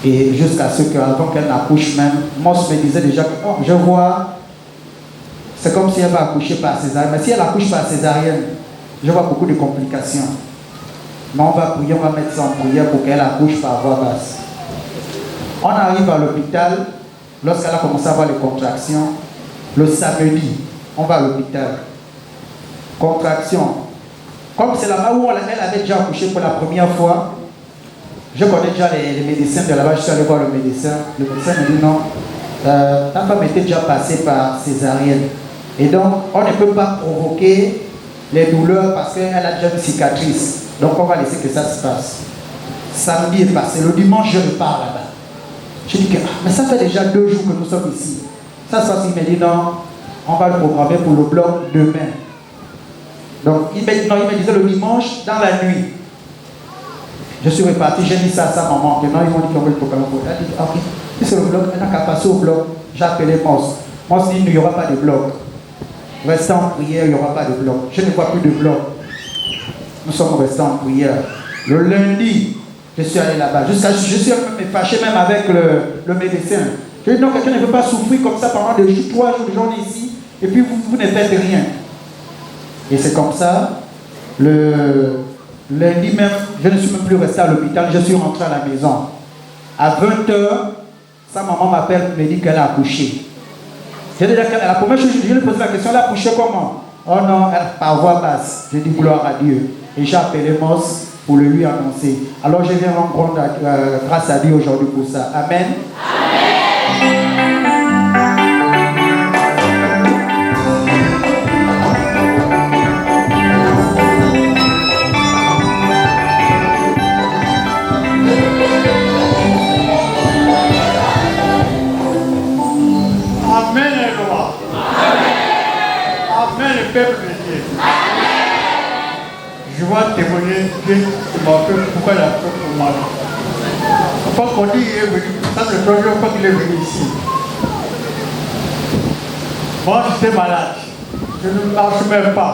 Et jusqu'à ce qu'avant qu'elle n'accouche même, Moss me disait déjà que oh, je vois, c'est comme si elle va accoucher par césarienne. Mais si elle accouche par césarienne, je vois beaucoup de complications. Mais on va prier, on va mettre ça en prière pour qu'elle accouche par voie basse. On arrive à l'hôpital, lorsqu'elle a commencé à avoir les contractions, le samedi, on va à l'hôpital. Contraction. Comme c'est là-bas où elle avait déjà accouché pour la première fois, je connais déjà les médecins de là-bas, je suis allé voir le médecin. Le médecin me dit non, ta femme était déjà passée par césarienne. Et donc, on ne peut pas provoquer les douleurs parce qu'elle a déjà une cicatrice. Donc, on va laisser que ça se passe. Samedi est passé, le dimanche, je repars là-bas. Je dis que, mais ça fait déjà 2 jours que nous sommes ici. Ça se passe, il me dit non, on va le programmer pour le bloc demain. Donc, il me disait le dimanche, dans la nuit. Je suis reparti, j'ai dit ça à sa maman, que non, ils m'ont dit qu'on veut le programmer pour elle. Elle dit, ok, si c'est le bloc, elle n'a qu'à passer au bloc. J'ai appelé Moss. Moss dit, il n'y aura pas de bloc. Restez en prière, il n'y aura pas de bloc. Je ne vois plus de bloc. Nous sommes restés en prière. Le lundi, je suis allé là-bas. Je suis fâché même avec le médecin. Je dis non, quelqu'un ne veut pas souffrir comme ça pendant 2 jours, 3 jours de journée ici, et puis vous ne faites rien. Et c'est comme ça, le lundi même, je ne suis même plus resté à l'hôpital, je suis rentré à la maison. À 20h, sa maman m'appelle, me dit qu'elle a accouché. J'ai dit, la première chose, je lui ai posé la question, elle a accouché comment? Oh non, par voie basse. J'ai dit gloire à Dieu. Et j'ai appelé Moss pour le lui annoncer. Alors je viens rendre grâce à Dieu aujourd'hui pour ça. Amen. Amen, Eloa. Amen, le peuple de Dieu. Je vais témoigner Dieu qui m'a fait pourquoi il a fait pour moi. Faut pas qu'on dit qu'il est venu. Ça, c'est la première fois qu'il est venu ici. Moi, j'étais malade. Je ne marche même pas.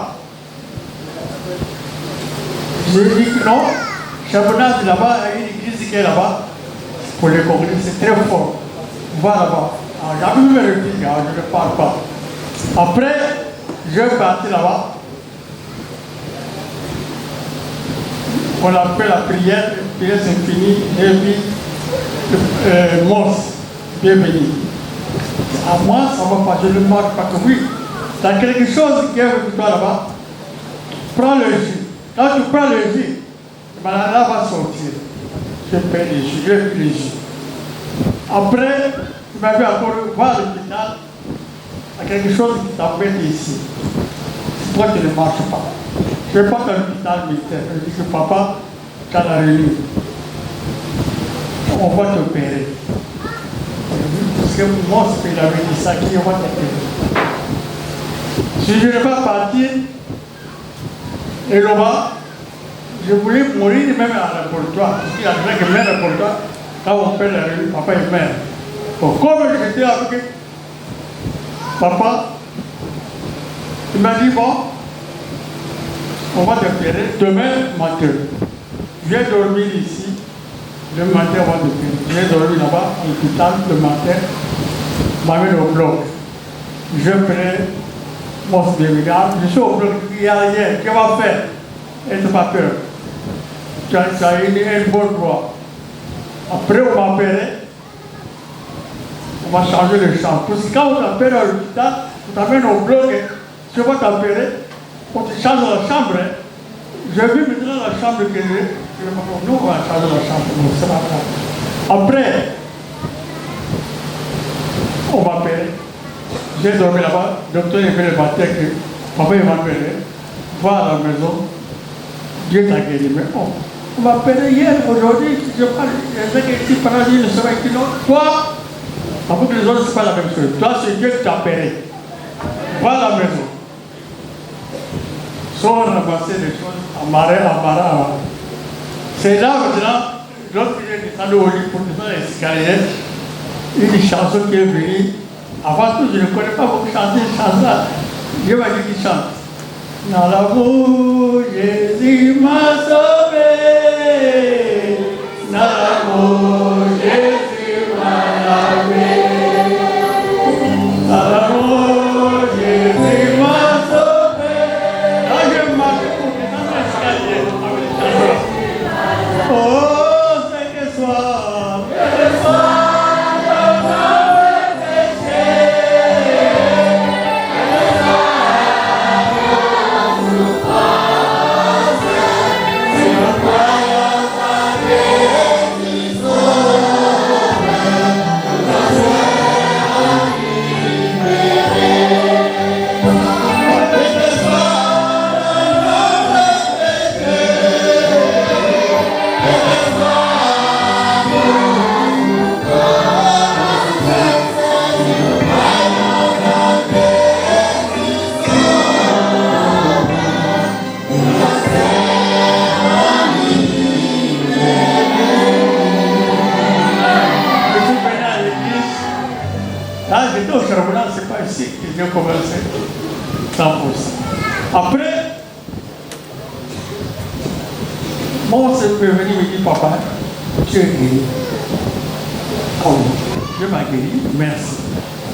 Je lui ai dit que non. Championnat de là-bas, il y a une église qui est là-bas. Pour les congrès, c'est très fort. On va là-bas. J'ai vu mes répliques, je ne parle pas. Après, je suis parti là-bas. On a fait la prière c'est fini, et puis Moss, bienvenue. À moi, ça ne va pas, je ne marque pas que oui. Tu as quelque chose qui est avec toi là-bas, prends le jus. Quand tu prends le jus, là va sortir. Je paie les jus, je pris les jus. Après, tu m'avais encore voir à l'hôpital, il y a quelque chose qui t'embête ici. Toi qui ne marches pas. Je ne vais pas à l'hôpital militaire. Je dis que papa, tu as la réunion. On va t'opérer. Parce que moi, il avait dit ça, qui on va t'opérer. Si je ne vais pas partir, et là-bas, je voulais mourir même à la laboratoire. Parce qu'il y a des gens qui meurent à la laboratoire. Quand on fait la réunion, papa il meurt. Bon, comme j'étais avec papa, il m'a dit bon, on va te faire demain matin. Je viens dormir ici, le matin on va te faire. Je viens dormir là-bas, à l'hôpital, le matin, je m'amène au bloc. Je prends mon demi-garde, je suis au bloc, il n'y a rien, qu'est-ce qu'on va faire? Et tu n'as pas peur. Tu as une bonne voix. Après on m'a opéré, on va changer le champ. Parce que quand on t'appelle à l'hôpital, on t'amène au bloc, tu vas t'appeler, on te change la chambre. J'ai vu maintenant la chambre que j'ai. Nous, on va changer la chambre. C'est pas grave. Après, on m'appelle. J'ai dormi là-bas. Le docteur est venu le matin que papa m'a appelé. Va à la maison. Dieu t'a guéri. Mais bon, on m'a appelé hier, aujourd'hui. Je parle. Je sais que ici, pendant une semaine, qui non. Toi, après que les autres, c'est pas la même chose. Toi, c'est Dieu qui t'a appelé. Va à la maison. Soit on ramassait les choses à marée. C'est là maintenant, l'autre qui est descendu au lit pour descendre les escaliers, une chanson qui est venue. Avant tout, je ne connais pas beaucoup chanter une chanson. Dieu m'a dit qu'il chante. Dans l'amour, Jésus m'a sauvé. Dans l'amour, Jésus Après, mon sœur peut venir me dire, papa, tu es guéri. Oh, Dieu m'a guéri, merci.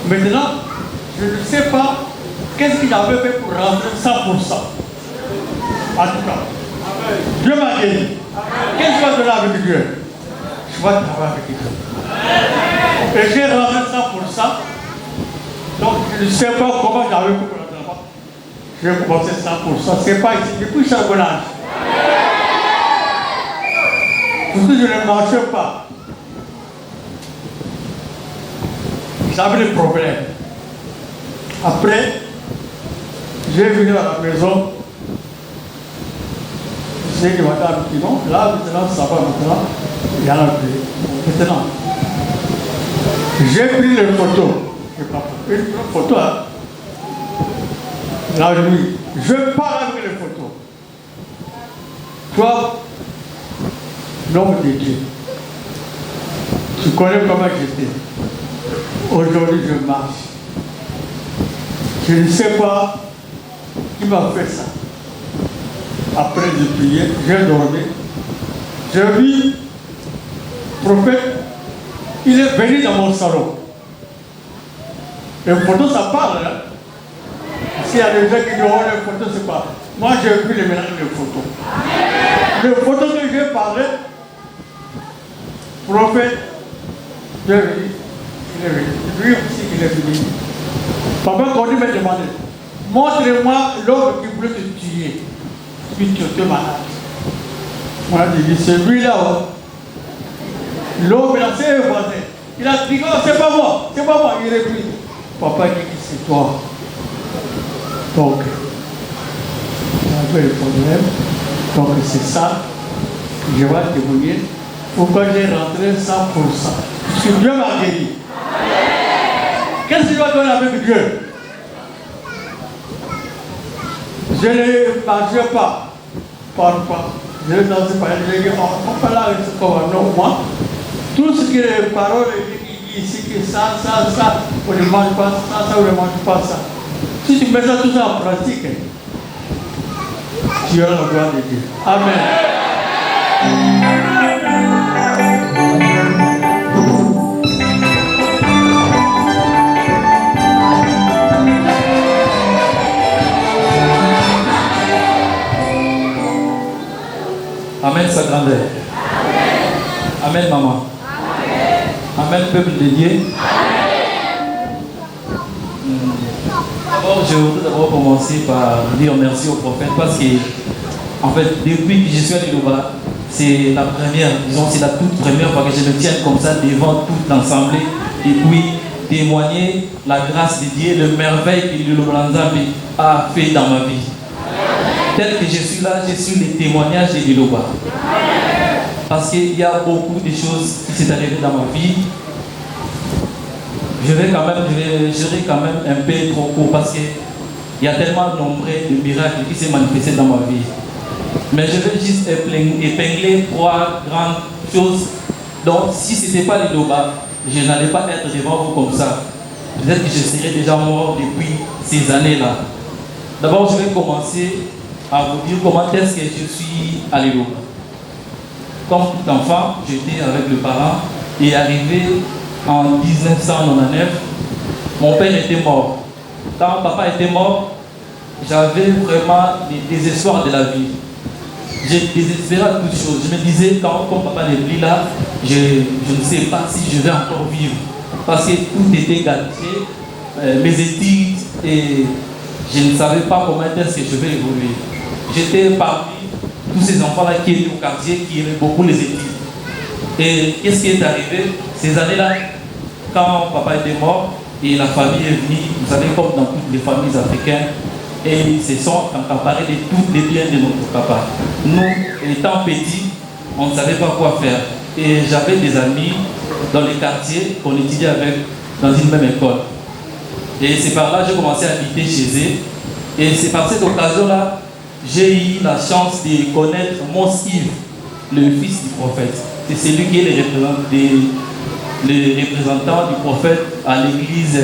Maintenant, je ne sais pas qu'est-ce qu'il avait fait pour rentrer 100%. En tout cas, Dieu m'a guéri. Qu'est-ce que je vais donner avec Dieu? Je vais travailler avec Dieu. Et j'ai rentré 100%. Donc, je ne sais pas comment j'avais fait pour rentrer là-bas. J'ai commencé 100%. C'est pas ici, depuis Charbonnage. Parce que je ne marchais pas. J'avais des problèmes. Après, j'ai venu à la maison. J'ai dit à madame, non, là maintenant ça va maintenant. Il y en a plus. Maintenant, j'ai pris les photos. Une photo, hein. Là, lui, je parle avec les photos. Toi, l'homme de Dieu, tu connais comment j'étais. Aujourd'hui, je marche. Je ne sais pas qui m'a fait ça. Après, j'ai prié, j'ai dormi. J'ai vu le prophète, il est venu dans mon salon. Les photos, ça parle. Hein? S'il y a des gens qui disent, oh, les photos, c'est pas. Moi, j'ai vu les mélanges de photos. Les photos que j'ai parlé, le prophète, il est venu. Lui aussi, il est venu. Papa, quand il m'a demandé, montre-moi l'homme qui voulait te tuer. Puis tu étais malade. Moi, j'ai dit, c'est lui là. L'homme, il a ses voisins. Il a dit, oh, c'est pas moi. Il est venu. Papa dit que c'est toi. Donc, j'avais le problème. Donc, c'est ça. Je vais témoigner. Pourquoi j'ai rentré 100%? Parce que Dieu m'a guéri. Qu'est-ce que je dois donner avec Dieu? Je ne marchais pas. Parfois, je ne dansais pas. Je dis, on peut là, c'est comme non, moi. Tout ce que les paroles ici, que ça, on ne mange pas ça, on ne mange pas ça. Si tu mets ça tout ça en pratique, tu auras la gloire de Dieu. Amen. Amen, sa grandeur. Amen, maman. Amen, peuple de Dieu. D'abord, je voudrais commencer par dire merci au prophète parce que, en fait, depuis que je suis à Liloba, c'est la première, disons, c'est la toute première fois que je me tiens comme ça devant toute l'assemblée et puis témoigner la grâce de Dieu, le merveille que Liloba Nzambe a fait dans ma vie. Tel que je suis là, je suis le témoignage de Liloba. Parce qu'il y a beaucoup de choses qui sont arrivées dans ma vie. Je serai quand même un peu trop court parce qu'il y a tellement nombreux de miracles qui s'est manifestés dans ma vie. Mais je vais juste épingler 3 grandes choses. Donc, si ce n'était pas Liloba, je n'allais pas être devant vous comme ça. Peut-être que je serais déjà mort depuis ces années-là. D'abord, je vais commencer à vous dire comment est-ce que je suis à Liloba. Comme tout enfant, j'étais avec le parent et arrivé en 1999, mon père était mort. Quand papa était mort, j'avais vraiment des désespoirs de la vie. J'ai désespéré à toutes choses. Je me disais, quand papa n'est plus là, je ne sais pas si je vais encore vivre. Parce que tout était gâté, mes études, et je ne savais pas comment est-ce que je vais évoluer. J'étais parmi tous ces enfants-là qui étaient au quartier, qui aimaient beaucoup les études. Et qu'est-ce qui est arrivé? Ces années-là, quand papa était mort et la famille est venue, vous savez, comme dans toutes les familles africaines, et ils se sont accaparés de tous les biens de notre papa. Nous, étant petits, on ne savait pas quoi faire. Et j'avais des amis dans les quartiers qu'on étudiait avec dans une même école. Et c'est par là que j'ai commencé à habiter chez eux. Et c'est par cette occasion-là, j'ai eu la chance de connaître Mons Yves, le fils du prophète. C'est celui qui est le représentant du prophète à l'église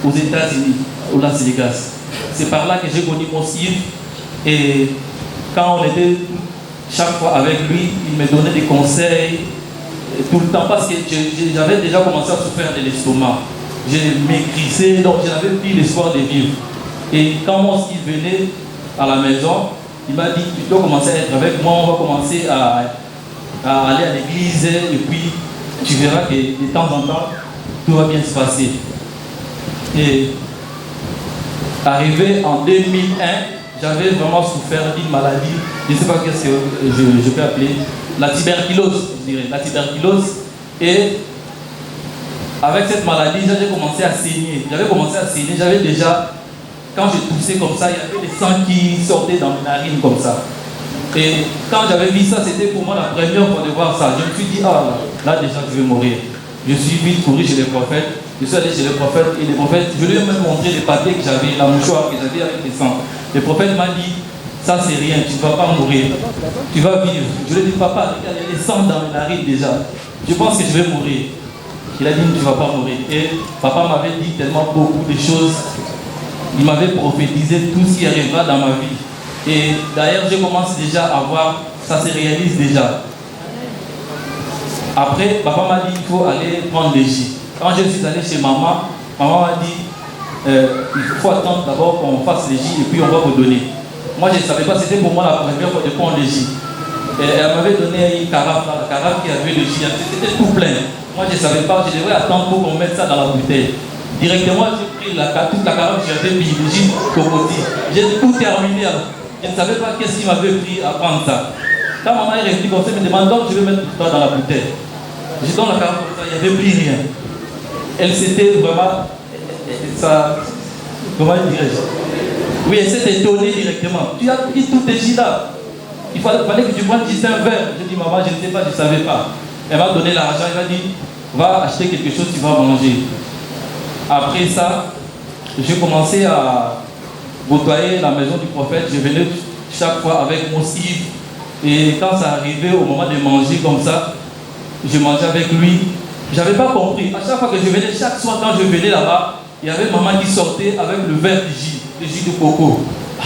aux États-Unis, au Las Vegas. C'est par là que j'ai connu Mons Yves Et quand on était chaque fois avec lui, il me donnait des conseils tout le temps parce que j'avais déjà commencé à souffrir de l'estomac. Je maigrissais, donc je n'avais plus l'espoir de vivre. Et quand mon ski venait à la maison, il m'a dit, tu dois commencer à être avec moi, on va commencer à aller à l'église et puis tu verras que de temps en temps, tout va bien se passer. Et arrivé en 2001, j'avais vraiment souffert d'une maladie, je ne sais pas qu'est-ce que je peux appeler, la tuberculose, je dirais, la tuberculose. Et avec cette maladie, j'avais commencé à saigner. J'avais déjà, quand je toussais comme ça, il y avait des sangs qui sortaient dans mes narines comme ça. Et quand j'avais vu ça, c'était pour moi la première fois de voir ça. Je me suis dit, ah là déjà je vais mourir. Je suis vite couru chez les prophètes. Je suis allé chez les prophètes et les prophètes, je lui ai même montré les papiers que j'avais, la mouchoir que j'avais avec les sangs. Le prophète m'a dit, ça c'est rien, tu ne vas pas mourir, tu vas vivre. Je lui ai dit, papa, il y a des sangs dans mes narines déjà. Je pense que je vais mourir. Il a dit, tu ne vas pas mourir. Et papa m'avait dit tellement beaucoup de choses. Il m'avait prophétisé tout ce qui arrivera dans ma vie. Et d'ailleurs, je commence déjà à voir, ça se réalise déjà. Après, papa m'a dit, il faut aller prendre les J. Quand je suis allé chez maman, maman m'a dit, il faut attendre d'abord qu'on fasse les J et puis on va vous donner. Moi, je ne savais pas, c'était pour moi la première fois de prendre les J. Et elle m'avait donné une carafe, la carafe qui avait le J, c'était tout plein. Moi, je ne savais pas, je devais attendre pour qu'on mette ça dans la bouteille. Directement, j'ai pris toute la carafe, j'avais mis le J cocoti. J'ai tout terminé. Je ne savais pas qu'est-ce qui m'avait pris à prendre ça. Quand maman est revenue comme ça, elle me demande donc je vais mettre tout ça dans la bouteille. Je donne la carafe comme ça, il n'y avait plus rien. Elle s'était vraiment. Ça, comment dirais-je? Oui, elle s'est étonnée directement. Tu as pris tout tes J là. Il fallait que tu prennes juste un verre. Je dis, maman, je ne sais pas, je ne savais pas. Elle m'a donné l'argent, elle m'a dit, va acheter quelque chose, tu vas manger. Après ça, j'ai commencé à côtoyer la maison du prophète. Je venais chaque fois avec mon Steve. Et quand ça arrivait au moment de manger comme ça, je mangeais avec lui. Je n'avais pas compris. À chaque fois que je venais, chaque soir quand je venais là-bas, il y avait maman qui sortait avec le verre de jus de coco.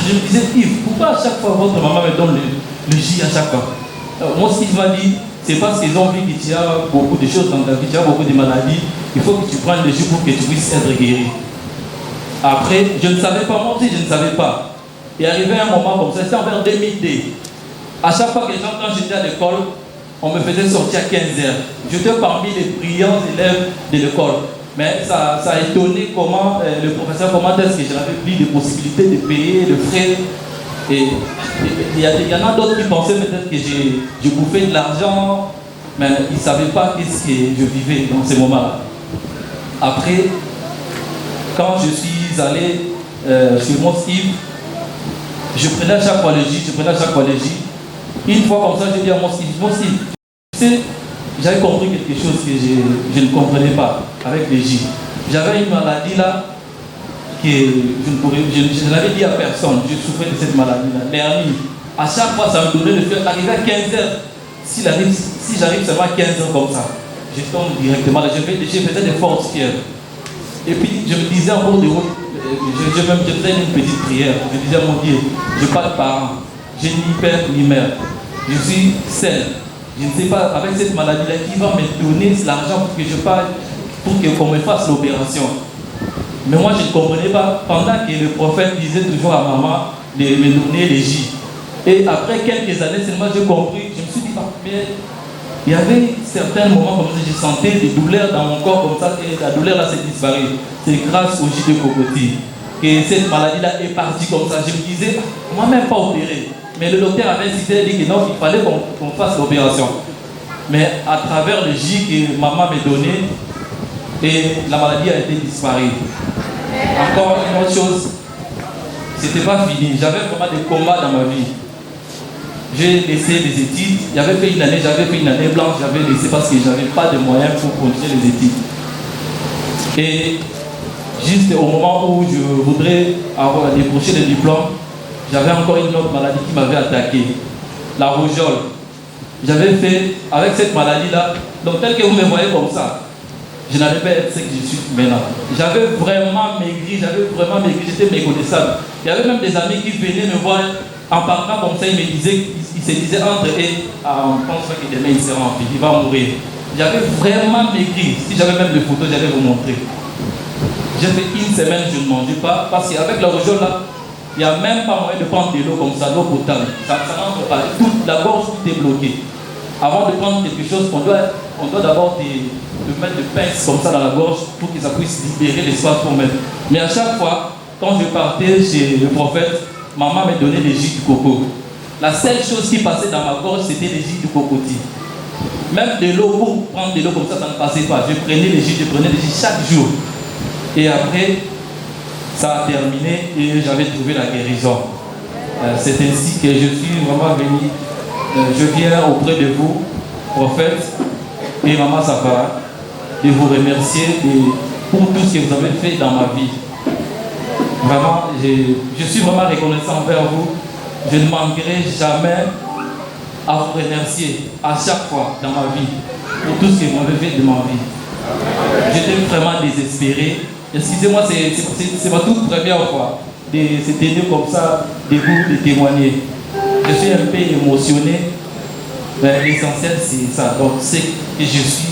Je me disais, Yves, pourquoi à chaque fois votre maman me donne le jus à chaque fois? Moi, ce qu'il m'a dit, c'est parce qu'ils ont vu que tu as beaucoup de choses dans ta vie, tu as beaucoup de maladies. Il faut que tu prennes le jus pour que tu puisses être guéri. Après, je ne savais pas, moi aussi, je ne savais pas. Et arrivé un moment comme ça, c'était en vers 2002. À chaque fois que quand j'étais à l'école, on me faisait sortir à 15h. J'étais parmi les brillants élèves de l'école. Mais ça a étonné comment le professeur, comment est-ce que je n'avais plus de possibilités de payer le frais. Et il y en a d'autres qui pensaient peut-être que je bouffais de l'argent, mais ils ne savaient pas qu'est-ce que je vivais dans ces moments-là. Après, quand je suis allé chez mon Steve, je prenais à chaque fois le J, Une fois comme ça, j'ai dit à mon Steve, tu sais, j'avais compris quelque chose que je ne comprenais pas avec les J. J'avais une maladie là que je n'avais dit à personne. Je souffrais de cette maladie-là. L'hernie. À chaque fois, ça me donnait le fait d'arriver à 15h. Si j'arrive seulement à 15h comme ça, je tombe directement là. Je faisais des fortes fièvres. Et puis, je me disais en cours de route, je faisais une petite prière. Je disais à mon Dieu, je n'ai pas de parents. Je n'ai ni père ni mère. Je suis seul. Je ne sais pas, avec cette maladie-là, qui va me donner l'argent pour que je parle, pour qu'on me fasse l'opération. Mais moi, je ne comprenais pas. Pendant que le prophète disait toujours à maman de me donner les J. Et après quelques années seulement, j'ai compris. Je me suis dit, mais il y avait certains moments comme ça, je sentais des douleurs dans mon corps comme ça, et la douleur là s'est disparue. C'est grâce au J de cocotier que cette maladie-là est partie comme ça. Je me disais, moi-même pas opéré. Mais le docteur avait insisté, dit que non, il fallait qu'on fasse l'opération. Mais à travers le J que maman m'a donné, et la maladie a été disparue. Encore une autre chose, c'était pas fini. J'avais vraiment des combats dans ma vie. J'ai laissé les études. J'avais fait une année blanche, j'avais laissé parce que j'avais pas de moyens pour continuer les études. Et juste au moment où je voudrais avoir décroché le diplôme, j'avais encore une autre maladie qui m'avait attaqué, la rougeole. J'avais fait, avec cette maladie-là, donc tel que vous me voyez comme ça, je n'allais pas être ce que je suis maintenant. J'avais vraiment maigri, j'étais méconnaissable. Il y avait même des amis qui venaient me voir, En parlant comme ça, il se disait entre eux, on pense que demain il sera en vie, il va mourir. J'avais vraiment maigri. Si j'avais même les photos, j'allais vous montrer. J'ai fait une semaine, je ne mangeais pas, parce qu'avec la rougeole là, il n'y a même pas moyen de prendre de l'eau comme ça, l'eau potable. Ça n'entre pas. Toute la gorge, tout est bloqué. Avant de prendre quelque chose, on doit d'abord te mettre de pince comme ça dans la gorge pour que ça puisse libérer l'espace pour mettre. Mais à chaque fois, quand je partais chez le prophète, maman me donnait les jus du coco. La seule chose qui passait dans ma gorge, c'était les jus du cocotier. Même de l'eau, pour prendre de l'eau comme ça ne passait pas. Je prenais les jus chaque jour. Et après, ça a terminé et j'avais trouvé la guérison. C'est ainsi que je suis vraiment venu. Je viens auprès de vous, prophète et maman Safara, de vous remercier pour tout ce que vous avez fait dans ma vie. Vraiment, je suis vraiment reconnaissant envers vous. Je ne manquerai jamais à vous remercier à chaque fois dans ma vie pour tout ce que vous avez fait de ma vie. J'étais vraiment désespéré. Excusez-moi, c'est ma toute première fois de se tenir comme ça, debout, de témoigner. Je suis un peu émotionné, mais l'essentiel c'est ça. Donc c'est que je suis.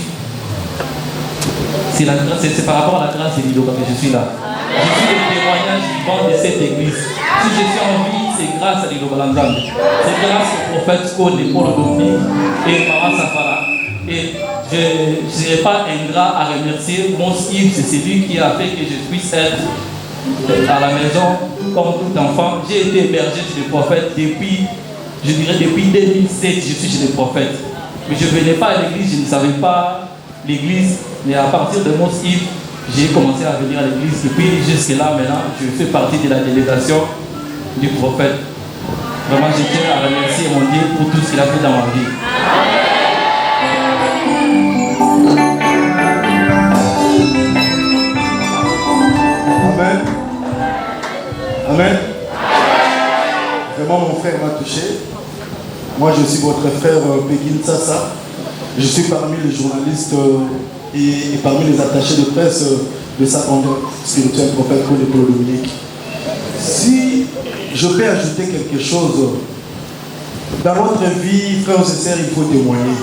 C'est par rapport à la grâce de l'Iloba que je suis là. Je suis le témoignage vivant de cette église. Si je suis en vie, c'est grâce à l'Iloba Lanzambe. C'est grâce au prophète Kone, Paul Dominique et Maman Safara. Et je ne serai pas ingrat à remercier mon Yves, c'est celui qui a fait que je puisse être à la maison comme tout enfant. J'ai été hébergé chez le prophète depuis 2007, je suis chez le prophète. Mais je ne venais pas à l'église, je ne savais pas l'église, mais à partir de mon Yves, j'ai commencé à venir à l'église. Et puis jusque-là, maintenant, je fais partie de la délégation du prophète. Vraiment, je tiens à remercier mon Dieu pour tout ce qu'il a fait dans ma vie. Amen. Amen. Vraiment, mon frère m'a touché. Moi, je suis votre frère Peggy Sassa. Je suis parmi les journalistes et parmi les attachés de presse de sa grandeur spirituelle, prophète Paul Dominique. Si je peux ajouter quelque chose, dans votre vie, frères et sœurs, il faut témoigner.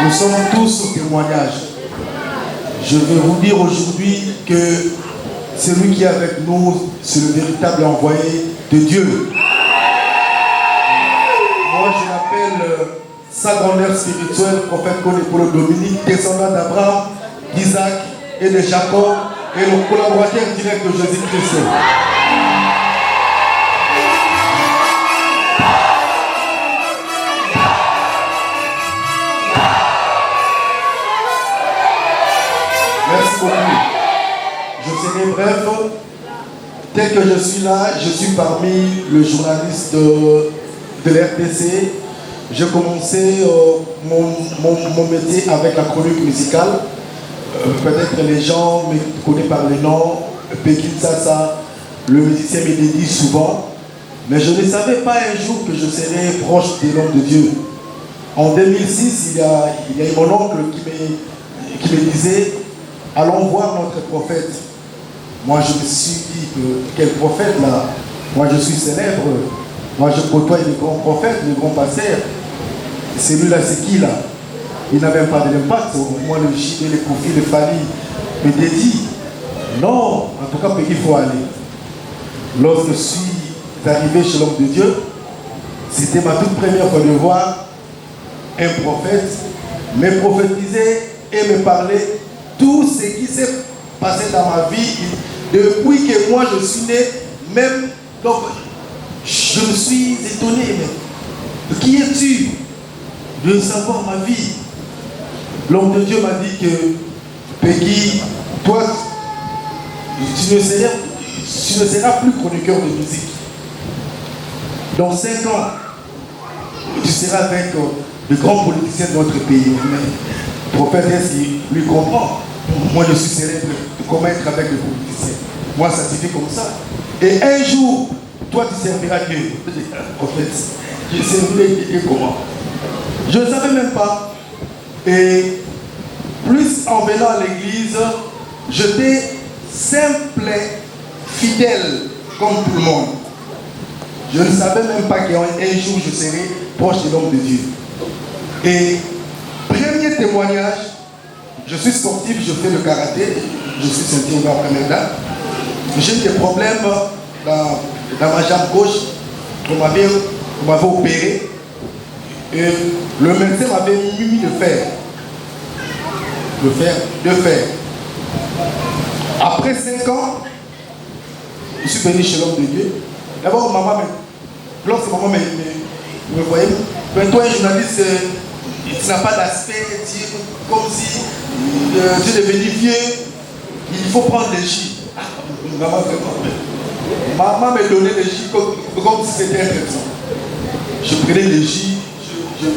Nous sommes tous au témoignage. Je vais vous dire aujourd'hui que celui qui est avec nous, c'est le véritable envoyé de Dieu. Moi, je l'appelle sa grandeur spirituelle, prophète Paul Dominique, descendant d'Abraham, d'Isaac et de Jacob, et le collaborateur direct de Jésus-Christ. Merci beaucoup. Je serai bref. Tel que je suis là, je suis parmi les journalistes de l'RTC. J'ai commencé mon métier avec la chronique musicale. Peut-être les gens me connaissent par le nom Peggy Sassa, le musicien me dédie souvent. Mais je ne savais pas un jour que je serais proche de l'homme de Dieu. En 2006, il y a eu mon oncle qui me disait « Allons voir notre prophète ». Moi, je me suis dit que quel prophète là? Moi, je suis célèbre. Moi, je côtoie les grands prophètes, les grands pasteurs. Celui-là, c'est qui là? Il n'a même pas de l'impact. Moi, le Chine, les profils, les familles me dédient. Non, en tout cas, il faut aller. Lorsque je suis arrivé chez l'homme de Dieu, c'était ma toute première fois de voir un prophète me prophétiser et me parler tout ce qui s'est passé dans ma vie depuis que moi je suis né. Même donc je me suis étonné. Mais qui es-tu de savoir ma vie? L'homme de Dieu m'a dit que Peggy, toi, tu ne seras plus chroniqueur de musique. Dans 5 ans, tu seras avec les grands politiciens de notre pays. Le prophète, est-ce qu'il lui comprend? Moi, je suis célèbre. Comment être avec les politiciens? Moi, ça se fait comme ça. Et un jour, toi, tu serviras Dieu. Prophète, je servirai Dieu comment? Je ne savais même pas. Et plus en venant à l'église, j'étais simple, fidèle, comme tout le monde. Je ne savais même pas qu'un jour je serais proche de l'homme de Dieu. Et premier témoignage, je suis sportif, je fais le karaté, je suis ceinture noire première dame. J'ai eu des problèmes dans ma jambe gauche, on m'avait opéré. Et le médecin m'avait mis de fer. De fer. Après 5 ans, je suis venu chez l'homme de Dieu. D'abord, lorsque maman me voyait, toi, un journaliste, tu n'as pas d'aspect, comme si tu es devenu vieux, il faut prendre des jus. Maman me donnait des jus comme si c'était un traitement. Je prenais les jus, je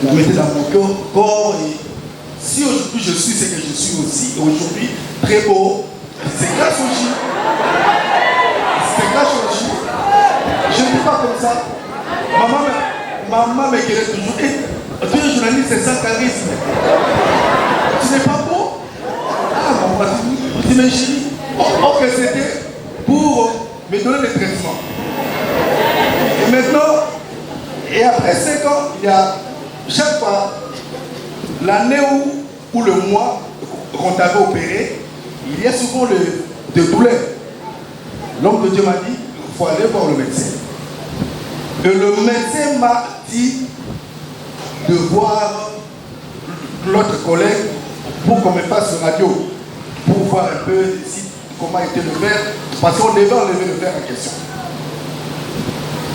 le mettais dans mon corps. Et si aujourd'hui je suis ce que je suis aussi, aujourd'hui très beau, c'est grâce au jus. C'est grâce au jus. Je ne dis pas comme ça. Maman me guérit toujours. Et tu es un journaliste, c'est sans charisme. Tu n'es pas beau? Ah, maman, tu m'imagines. Oh, que c'était pour me donner des traitements. Et maintenant, et après 5 ans, il y a chaque fois, l'année ou le mois qu'on t'avait opéré, il y a souvent de douleurs. L'homme de Dieu m'a dit, il faut aller voir le médecin. Et le médecin m'a dit de voir l'autre collègue pour qu'on me fasse une radio, pour voir un peu comment était le verre, parce qu'on devait enlever le verre en question.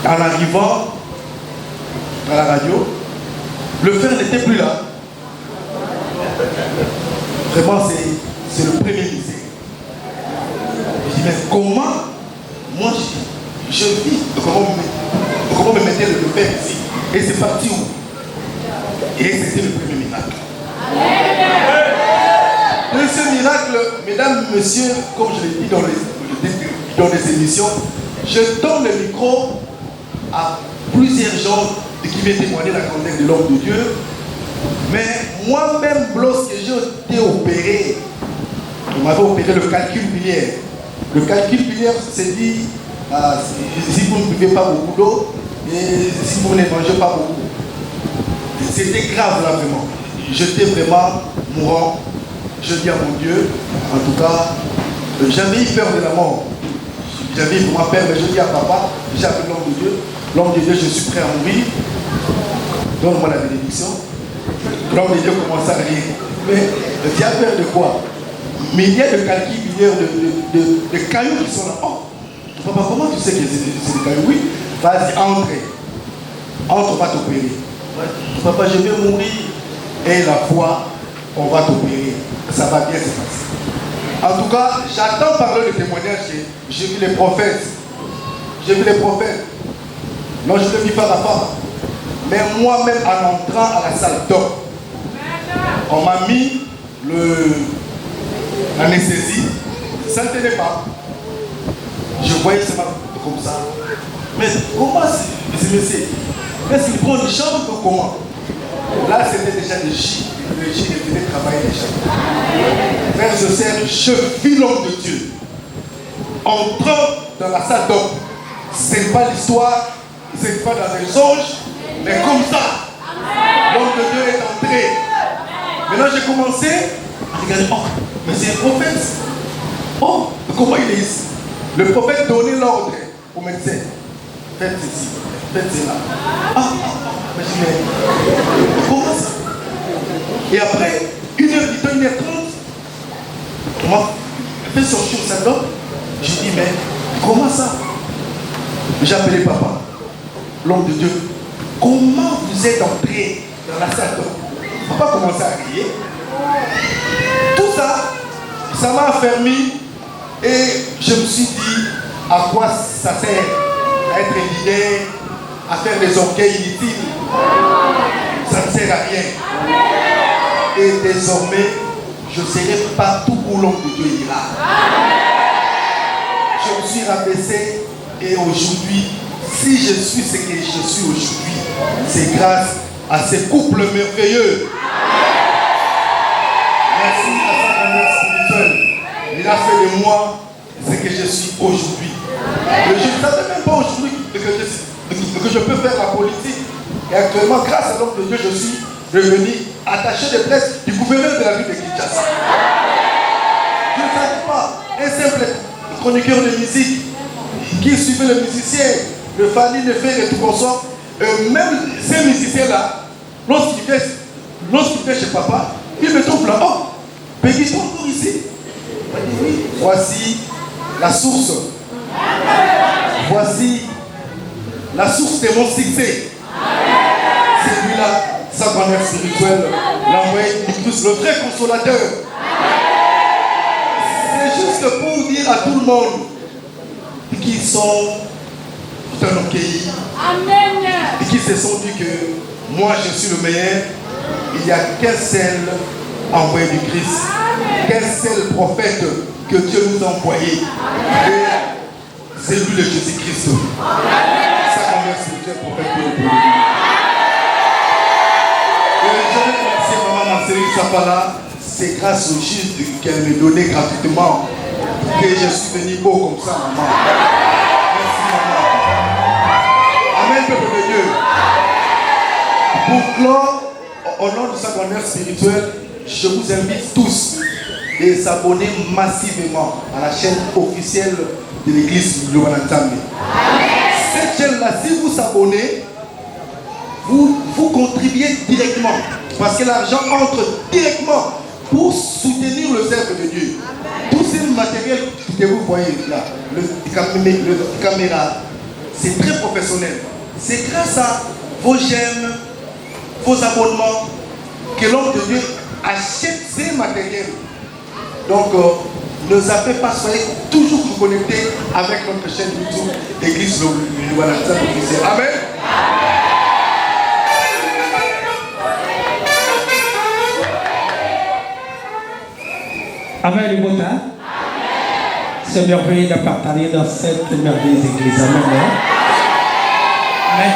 En arrivant à la radio, le fer n'était plus là. Vraiment, c'est le premier lycée. Je dis, mais comment moi je vis, comment me mettait le fer ici? Et c'est parti où? Et c'était le premier miracle. Deuxième miracle, mesdames, messieurs, comme je l'ai dit dans les émissions, je donne le micro à plusieurs gens qui m'ont témoigné la grandeur de l'homme de Dieu. Mais moi-même, lorsque j'ai été opéré, on m'avait opéré le calcul biliaire. Le calcul biliaire, c'est dit, si vous ne buvez pas beaucoup d'eau et si vous ne mangez pas beaucoup. C'était grave là vraiment. J'étais vraiment mourant. Je dis à mon Dieu, en tout cas, j'avais eu peur de la mort. J'avais vraiment peur, mais je dis à papa, j'appelle l'homme de Dieu. L'homme de Dieu, je suis prêt à mourir. Donne-moi la bénédiction. L'homme de Dieu commence à rire. Mais tu as peur de quoi? Mais il y a des calculs, il y a des cailloux qui sont là. Oh, papa, comment tu sais que c'est des cailloux? Oui, vas-y, entre. Entre, on va t'opérer. Papa, je vais mourir. Et la foi, on va t'opérer. Ça va bien se passer. En tout cas, j'attends parler de témoignages. J'ai vu les prophètes. J'ai vu les prophètes. Non, je ne vis pas la femme. Mais moi-même, en entrant à la salle d'homme, on m'a mis l'anesthésie. Ça ne tenait pas. Je voyais ça comme ça. Mais comment c'est monsieur? Est-ce qu'il prend une chambre ou comment? Là, c'était déjà des J. Les J venaient travailler déjà. Frères et sœurs, je vis l'homme de Dieu. Entrant dans la salle d'homme, ce n'est pas l'histoire, ce n'est pas dans les songes, mais comme ça, l'homme de Dieu est entré. Maintenant, j'ai commencé à regarder. Oh, mais c'est un prophète. Oh, comment il est ici? Le prophète donnait l'ordre au médecin. Faites ceci, faites cela. Mais je dis, mais comment ça? Et après, 1h10, 1h30, on m'a fait sortir au salon. Je dis, mais comment ça? J'ai appelé papa, l'homme de Dieu. Comment vous êtes entré dans la salle? Papa commençait à crier. Tout ça, ça m'a affermi. Et je me suis dit, à quoi ça sert à être leader, à faire des orgueils inutiles? Ça ne sert à rien. Et désormais, je serai partout où l'homme de Dieu ira. Je me suis rabaissé et aujourd'hui, si je suis ce que je suis aujourd'hui, c'est grâce à ces couples merveilleux. Merci à sa manière spirituelle. Il a fait de moi ce que je suis aujourd'hui. Je ne savais même pas aujourd'hui que je suis. que je peux faire la politique. Et actuellement, grâce à l'homme de Dieu, je suis devenu attaché de presse du gouverneur de la ville de Kinshasa. Je ne savais pas, un simple chroniqueur de musique qui suivait le musicien, le Fanny, le Fer et tout consort. Même ces musiciens-là, lorsqu'ils viennent chez papa, ils me trouvent là. Oh, Peggy, tu es encore ici? Oui. Voici la source. Voici la source de mon succès. C'est lui-là, sa grand-mère spirituelle, l'envoyé du Christ, le vrai consolateur. C'est juste pour dire à tout le monde qu'ils sont un orgueil. Et qui se sont dit que moi je suis le meilleur. Il n'y a qu'un seul envoyé du Christ, qu'un seul prophète que Dieu nous a envoyé. Et c'est lui le Jésus-Christ. Sa grand-mère spirituelle, prophète de Dieu. Je vais remercier maman Marceline Sapala. C'est grâce au juste qu'elle me donnait gratuitement que je suis venu beau comme ça, maman. Merci, maman. Amen, peuple de Dieu. Pour clore, au nom de sa grand-mère spirituelle, je vous invite tous à s'abonner massivement à la chaîne officielle de l'église Louvain Nzambe. Cette chaîne-là, si vous vous abonnez, vous contribuez directement. Parce que l'argent entre directement pour soutenir le œuvre de Dieu. Tous ces matériels que vous voyez là, le caméra, c'est très professionnel. C'est grâce à vos j'aime, vos abonnements, que l'homme de Dieu achète ces matériels. Donc, ne zappez pas, soyez toujours connectés avec notre chaîne YouTube, Église Louvain Nzambe officielle. Amen. Amen, les botins. C'est merveilleux de partager dans cette merveilleuse église. Amen.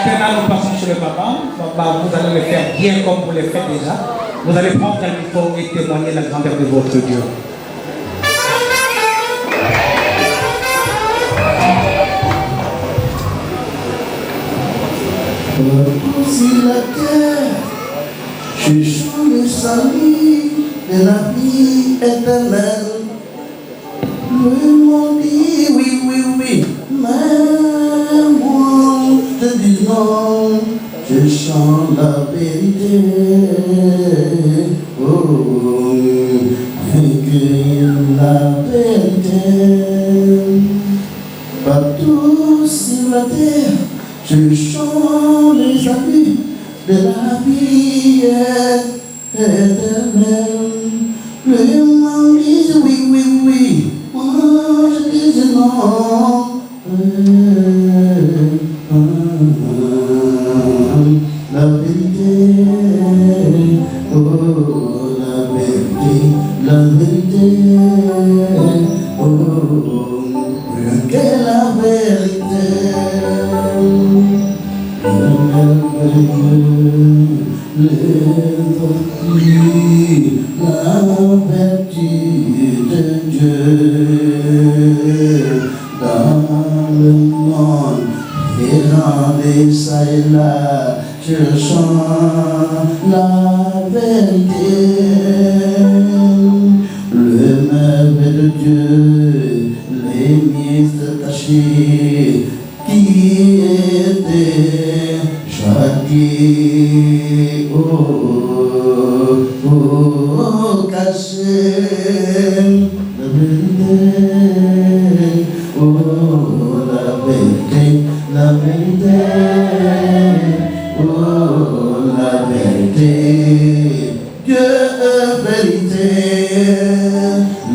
Maintenant, nous passons chez le papa. Papa, vous allez le faire bien comme vous le faites déjà. Vous allez prendre un micro et témoigner la grandeur de votre Dieu. Sur la terre, je chante le salut de la vie éternelle. Le monde dit oui, oui, oui, mais moi je te dis non, je chante la vérité. Oh, que la vérité. Partout sur la terre, je chante les abus de la vie éternelle. Le monde dit oui, oui, oui, moi je dis non. La vérité, oh la vérité, la vérité, oh, rien que la vérité. La vertu de Dieu dans le monde et ça et là, je chante la vérité. Le merveille de Dieu, les mystères cachés qui étaient châtiés, cachés. La vérité, oh la vérité, la vérité, oh la vérité, Dieu est vérité,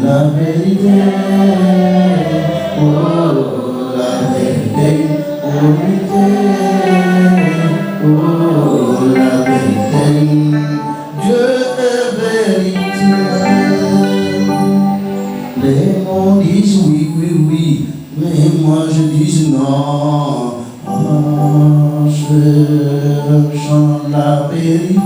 la vérité, oh la vérité, oh la vérité, Dieu est vérité. Les gens disent oui, oui, oui, mais moi je dis non. Je chante la vérité.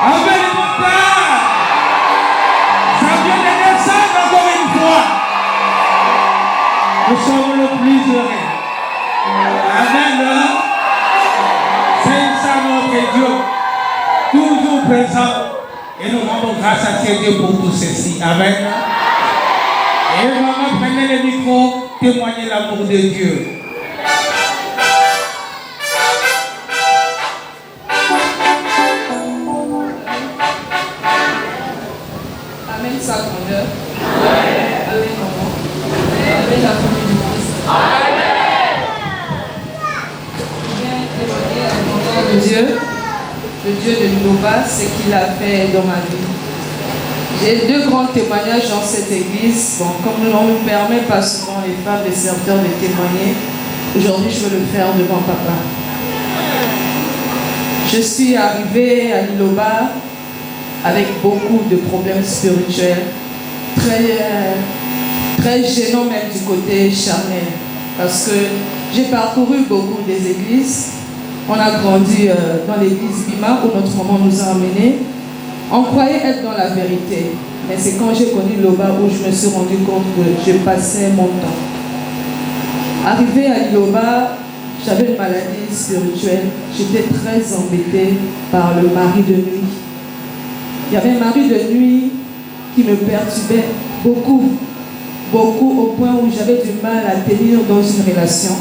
Amen, les montagnes. Ça vient de descendre encore une fois. nous sommes le plus heureux. Amen. C'est ça notre Dieu, toujours présent. Et nous rendons grâce à Dieu pour tout ceci. Amen. Et maman, prenez le micro, témoignez l'amour de Dieu. Amen, sa grandeur. Amen, maman. Amen, la famille du Christ. Amen. Je viens témoigner la grandeur de Dieu, le Dieu de Nova, ce qu'il a fait dans ma vie. J'ai 2 grands témoignages dans cette église. Bon, comme on nous permet pas souvent les femmes, les serviteurs de témoigner, aujourd'hui je veux le faire devant papa. Je suis arrivée à Liloba avec beaucoup de problèmes spirituels, très gênants même du côté charnel, parce que j'ai parcouru beaucoup des églises. On a grandi dans l'église Bima où notre maman nous a emmenés. On croyait être dans la vérité, mais c'est quand j'ai connu Liloba où je me suis rendu compte que je passais mon temps. Arrivée à Liloba, j'avais une maladie spirituelle. J'étais très embêtée par le mari de nuit. Il y avait un mari de nuit qui me perturbait beaucoup, au point où j'avais du mal à tenir dans une relation.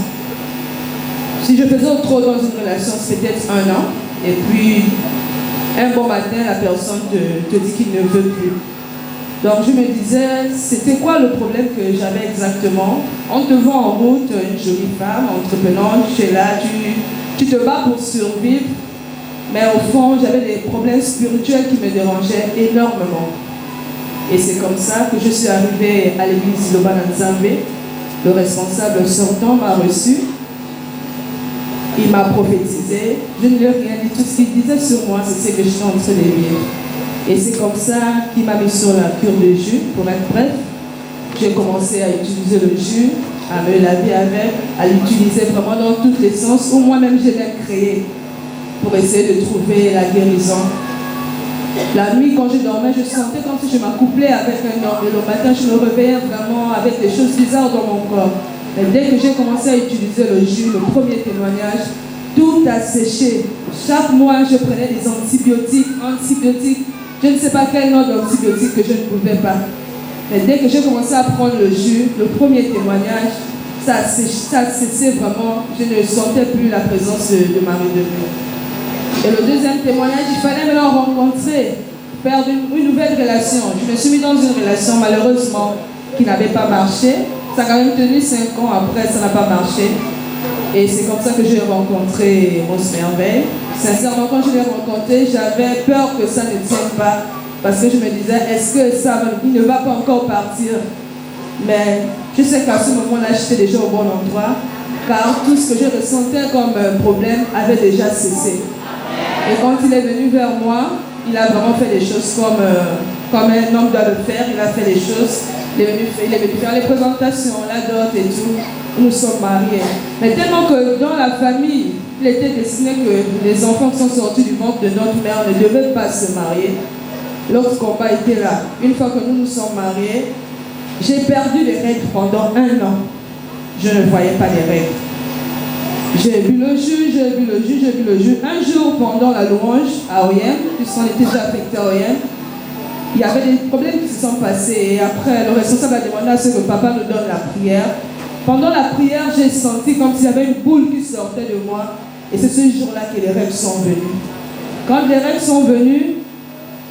Si je faisais trop dans une relation, c'était peut-être 1 an, et puis un bon matin, la personne te dit qu'il ne veut plus. Donc je me disais, c'était quoi le problème que j'avais exactement? On te voit en route, une jolie femme, entreprenante, tu es là, tu te bats pour survivre. Mais au fond, j'avais des problèmes spirituels qui me dérangeaient énormément. Et c'est comme ça que je suis arrivée à l'église Liloba Nzambe. Le responsable sortant m'a reçu. Il m'a prophétisé. Je ne lui ai rien dit. Tout ce qu'il disait sur moi, c'est ce que je suis en train de vivre. Et c'est comme ça qu'il m'a mis sur la cure de jus. Pour être bref, j'ai commencé à utiliser le jus, à me laver avec, à l'utiliser vraiment dans tous les sens, où moi-même j'ai même créé pour essayer de trouver la guérison. La nuit, quand je dormais, je sentais comme si je m'accouplais avec un homme. Et le matin, je me réveillais vraiment avec des choses bizarres dans mon corps. Mais dès que j'ai commencé à utiliser le jus, le premier témoignage, tout a séché. Chaque mois, je prenais des antibiotiques. Je ne sais pas quel nom d'antibiotiques que je ne pouvais pas. Mais dès que j'ai commencé à prendre le jus, le premier témoignage, ça a cessé vraiment. Je ne sentais plus la présence de mari de nuit. Et le deuxième témoignage, il fallait me rencontrer, faire une nouvelle relation. Je me suis mis dans une relation, malheureusement, qui n'avait pas marché. Ça a quand même tenu 5 ans après, ça n'a pas marché. Et c'est comme ça que j'ai rencontré Rose Merveille. Sincèrement, quand je l'ai rencontré, j'avais peur que ça ne tienne pas. Parce que je me disais, est-ce que il ne va pas encore partir? Mais je sais qu'à ce moment-là, j'étais déjà au bon endroit. Car tout ce que je ressentais comme problème avait déjà cessé. Et quand il est venu vers moi, il a vraiment fait les choses comme un homme doit le faire. Il a fait les choses. Il est venu faire les présentations, la dot et tout. Nous sommes mariés. Mais tellement que dans la famille, il était destiné que les enfants qui sont sortis du ventre de notre mère ne devaient pas se marier. L'autre combat était là. Une fois que nous nous sommes mariés, j'ai perdu les règles pendant 1 an. Je ne voyais pas les règles. J'ai bu le jus. Un jour, pendant la louange à Oyem, puisqu'on était déjà affecté à Oyem, il y avait des problèmes qui se sont passés. Et après, le responsable a demandé à ce que papa nous donne la prière. Pendant la prière, j'ai senti comme s'il y avait une boule qui sortait de moi. Et c'est ce jour-là que les règles sont venues. Quand les règles sont venues,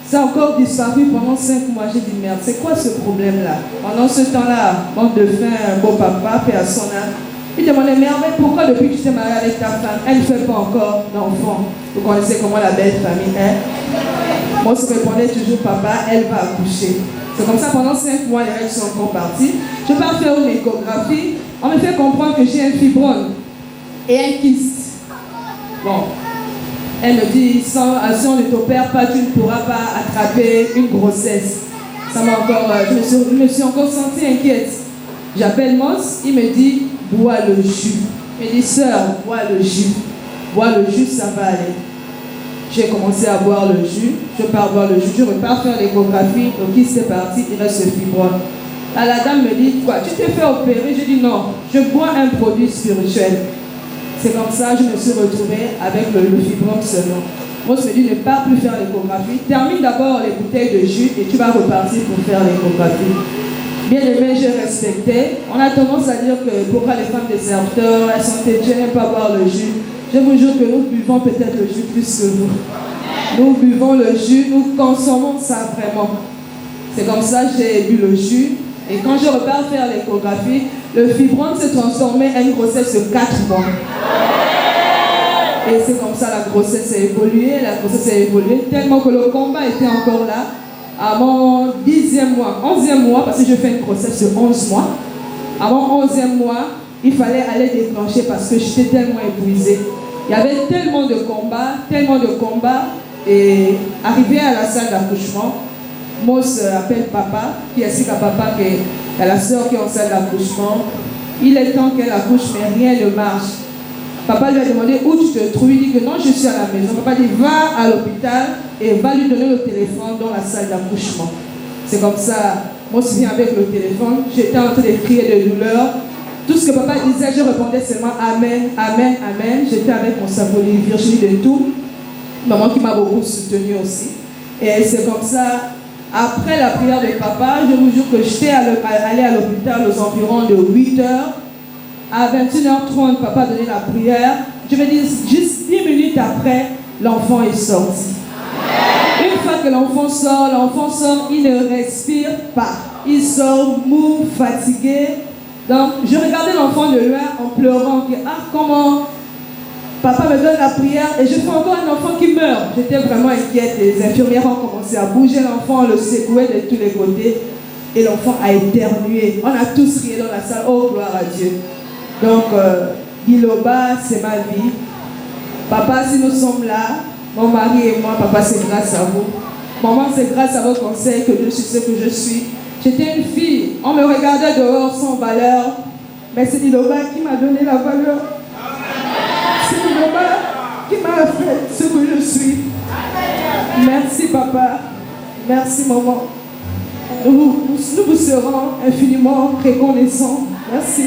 ça a encore disparu pendant 5 mois. J'ai dit, merde, c'est quoi ce problème-là? Pendant ce temps-là, bande de fin, un beau papa, paix à son âme. Il demandait, merde, pourquoi depuis que tu t'es marié avec ta femme, elle ne fait pas encore d'enfant? Vous connaissez comment la belle famille est. Moi, je répondais toujours, papa, elle va accoucher. C'est comme ça, pendant 5 mois, les règles sont encore parties. Je pars faire une échographie. On me fait comprendre que j'ai un fibrome et un kyste. Bon. Elle me dit, si on ne t'opère pas, tu ne pourras pas attraper une grossesse. Ça m'a encore, je me suis encore sentie inquiète. J'appelle Moss, il me dit, bois le jus. Il me dit, sœur, bois le jus. Bois le jus, ça va aller. J'ai commencé à boire le jus. Je pars boire le jus. Je repars faire l'échographie. Donc, il s'est parti, il reste le fibrome. Là, la dame me dit, quoi, tu t'es fait opérer? Je dis non, je bois un produit spirituel. C'est comme ça que je me suis retrouvée avec le fibrome seulement. Moi, je me dis, ne pas plus faire l'échographie. Termine d'abord les bouteilles de jus et tu vas repartir pour faire l'échographie. Bien aimé, j'ai respecté. On a tendance à dire que pourquoi les femmes des serviteurs, elles sont têtues, n'aiment pas boire le jus. Je vous jure que nous buvons peut-être le jus plus que vous. Nous buvons le jus, nous consommons ça vraiment. C'est comme ça que j'ai bu le jus. Et quand je repars faire l'échographie, le fibrome s'est transformé en une grossesse de 4 mois. Et c'est comme ça la grossesse a évolué. La grossesse a évolué tellement que le combat était encore là. À mon 10e mois, 11e mois, parce que je fais une grossesse de 11 mois. À mon 11e mois, il fallait aller déclencher parce que j'étais tellement épuisée. Il y avait tellement de combats. Et arrivé à la salle d'accouchement, Moss appelle papa, qui explique à papa qu'il y a la soeur qui est en salle d'accouchement. Il est temps qu'elle accouche, mais rien ne marche. Papa lui a demandé où tu te trouves. Il dit que non, je suis à la maison. Papa dit va à l'hôpital et va lui donner le téléphone dans la salle d'accouchement. C'est comme ça, Moss vient avec le téléphone. J'étais en train de crier de douleur. Tout ce que papa disait, je répondais seulement Amen, Amen, Amen. J'étais avec mon symbolique Virginie de Tours, maman qui m'a beaucoup soutenue aussi. Et c'est comme ça, après la prière de papa, je vous jure que j'étais allée à l'hôpital aux environs de 8h. À 21h30, papa a donné la prière. Je vais dire, juste 10 minutes après, l'enfant est sorti. Une fois que l'enfant sort, il ne respire pas. Il sort mou, fatigué. Donc, je regardais l'enfant de loin en pleurant. Comment papa me donne la prière et je fais encore un enfant qui meurt. J'étais vraiment inquiète. Les infirmières ont commencé à bouger l'enfant, le secouer de tous les côtés. Et l'enfant a éternué. On a tous rié dans la salle. Oh, gloire à Dieu. Donc, Guiloba, c'est ma vie. Papa, si nous sommes là, mon mari et moi, papa, c'est grâce à vous. Maman, c'est grâce à vos conseils que je suis ce que je suis. J'étais une fille, on me regardait dehors sans valeur, mais c'est Guiloba qui m'a donné la valeur. C'est Guiloba qui m'a fait ce que je suis. Merci papa, merci maman. Nous vous serons infiniment reconnaissants. Merci.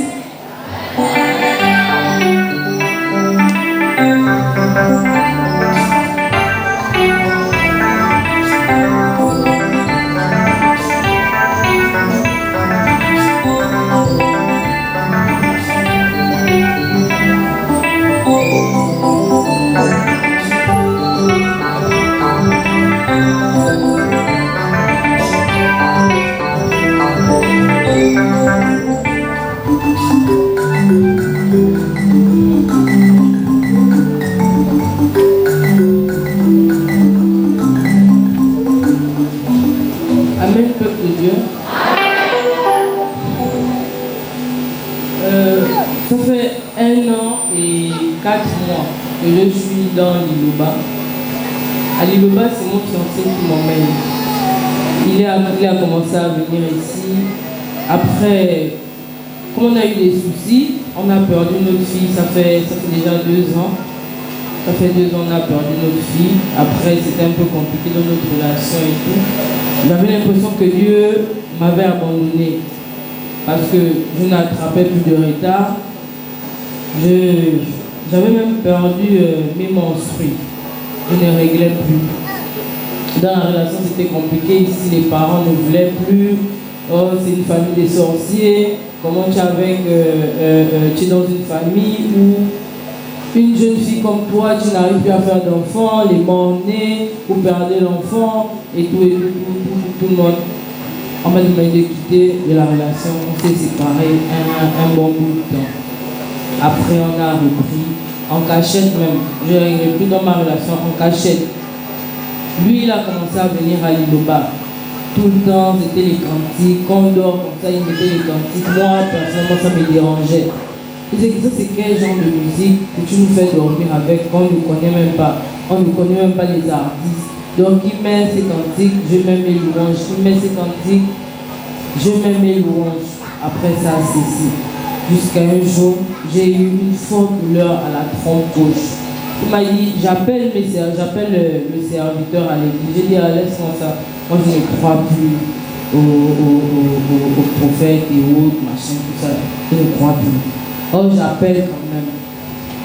Amen, peuple de Dieu. Ça fait 1 an et 4 mois que je suis dans l'Iloba. À l'Iloba, c'est mon fiancé qui m'emmène. Il a commencé à venir ici. Après, comme on a eu des soucis, on a perdu notre fille. Ça fait déjà 2 ans. Ça fait 2 ans qu'on a perdu notre fille. Après, c'était un peu compliqué dans notre relation et tout. J'avais l'impression que Dieu m'avait abandonné parce que je n'attrapais plus de retard. J'avais même perdu mes menstrues. Je ne réglais plus. Dans la relation, c'était compliqué. Ici, les parents ne voulaient plus. Oh, c'est une famille des sorciers. Comment tu es avec... tu es dans une famille où une jeune fille comme toi, tu n'arrives plus à faire d'enfants, les morts-nés, vous perdez l'enfant, et tout le monde. On m'a demandé de quitter de la relation, on s'est séparés un bon bout de temps. Après, on a repris, en cachette même. Je n'ai plus dans ma relation, en cachette. Lui, il a commencé à venir à l'Iloba. Tout le temps, c'était les cantiques. Quand on dort comme ça, il mettait les cantiques. Moi, personnellement, ça me dérangeait. Je disais que ça, c'est quel genre de musique que tu nous fais dormir avec qu'on ne connaît même pas. On ne connaît même pas les artistes. Donc, il met ses cantiques, je mets mes louanges. Il met ses cantiques, je mets mes louanges. Après ça, c'est ici. Jusqu'à un jour, j'ai eu une forte douleur à la trompe gauche. Il m'a dit, j'appelle le serviteur à l'église. J'ai dit, laisse-moi ça. Moi, je ne crois plus. aux prophètes et autres, machin, tout ça. Je ne crois plus. Or, j'appelle quand même.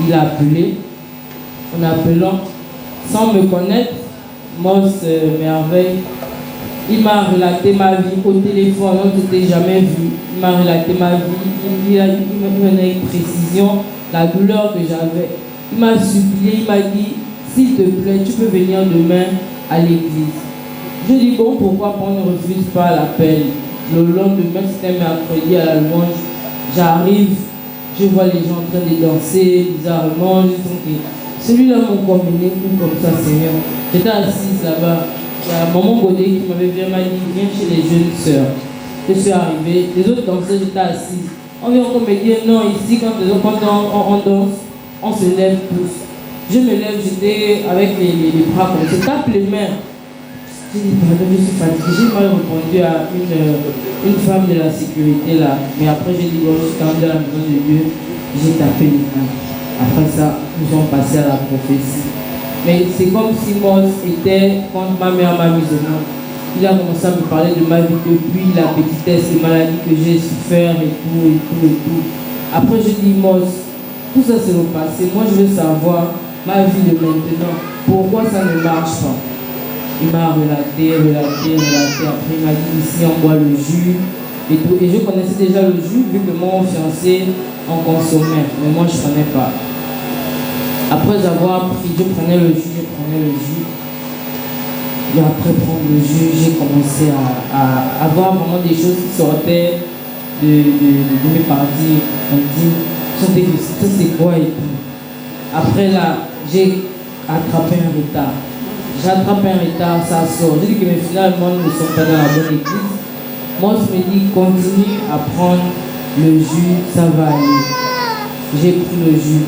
Il a appelé. En appelant, sans me connaître, Moss Merveille, il m'a relaté ma vie au téléphone, on ne s'était jamais vu. Il m'a relaté ma vie, il m'a donné avec précision la douleur que j'avais. Il m'a supplié, il m'a dit, s'il te plaît, tu peux venir demain à l'église. Je dis, bon, pourquoi on ne refuse pas l'appel? Le lendemain, c'était mercredi à la louange, j'arrive, je vois les gens en train de danser bizarrement, je sens que celui-là m'a combiné comme ça, Seigneur. J'étais assise là-bas. Il y a un maman Godet qui m'avait vraiment dit, viens chez les jeunes sœurs. Je suis arrivée, les autres dansaient, j'étais assise. On vient encore me dire, non, ici, quand on danse, on se lève tous. Je me lève, j'étais avec les bras comme ça, je tape les mains. J'ai dit, pardon, je suis fatiguée. J'ai mal répondu à une femme de la sécurité là. Mais après, j'ai dit, bon, je suis quand même dans la maison de Dieu. J'ai tapé les mains. Après ça, nous sommes passés à la prophétie. Mais c'est comme si Moss était, quand ma mère m'a mise au monde, il a commencé à me parler de ma vie depuis la petitesse, les maladies que j'ai souffert et tout. Après, je dis, Moss, tout ça c'est le passé. Moi, je veux savoir ma vie de maintenant. Pourquoi ça ne marche pas? Il m'a relaté. Après, il m'a dit, ici, on boit le jus et tout. Et je connaissais déjà le jus, vu que mon fiancé en consommait. Mais moi, je ne connais pas. Après avoir pris, je prenais le jus. Et après prendre le jus, j'ai commencé à avoir vraiment des choses qui sortaient de mes parties intimes. Ça c'est quoi et tout. Après là, j'ai attrapé un retard. Ça sort. J'ai dit que mais finalement, nous ne sommes pas dans la bonne église. Moi, je me dis, continue à prendre le jus, ça va aller. J'ai pris le jus.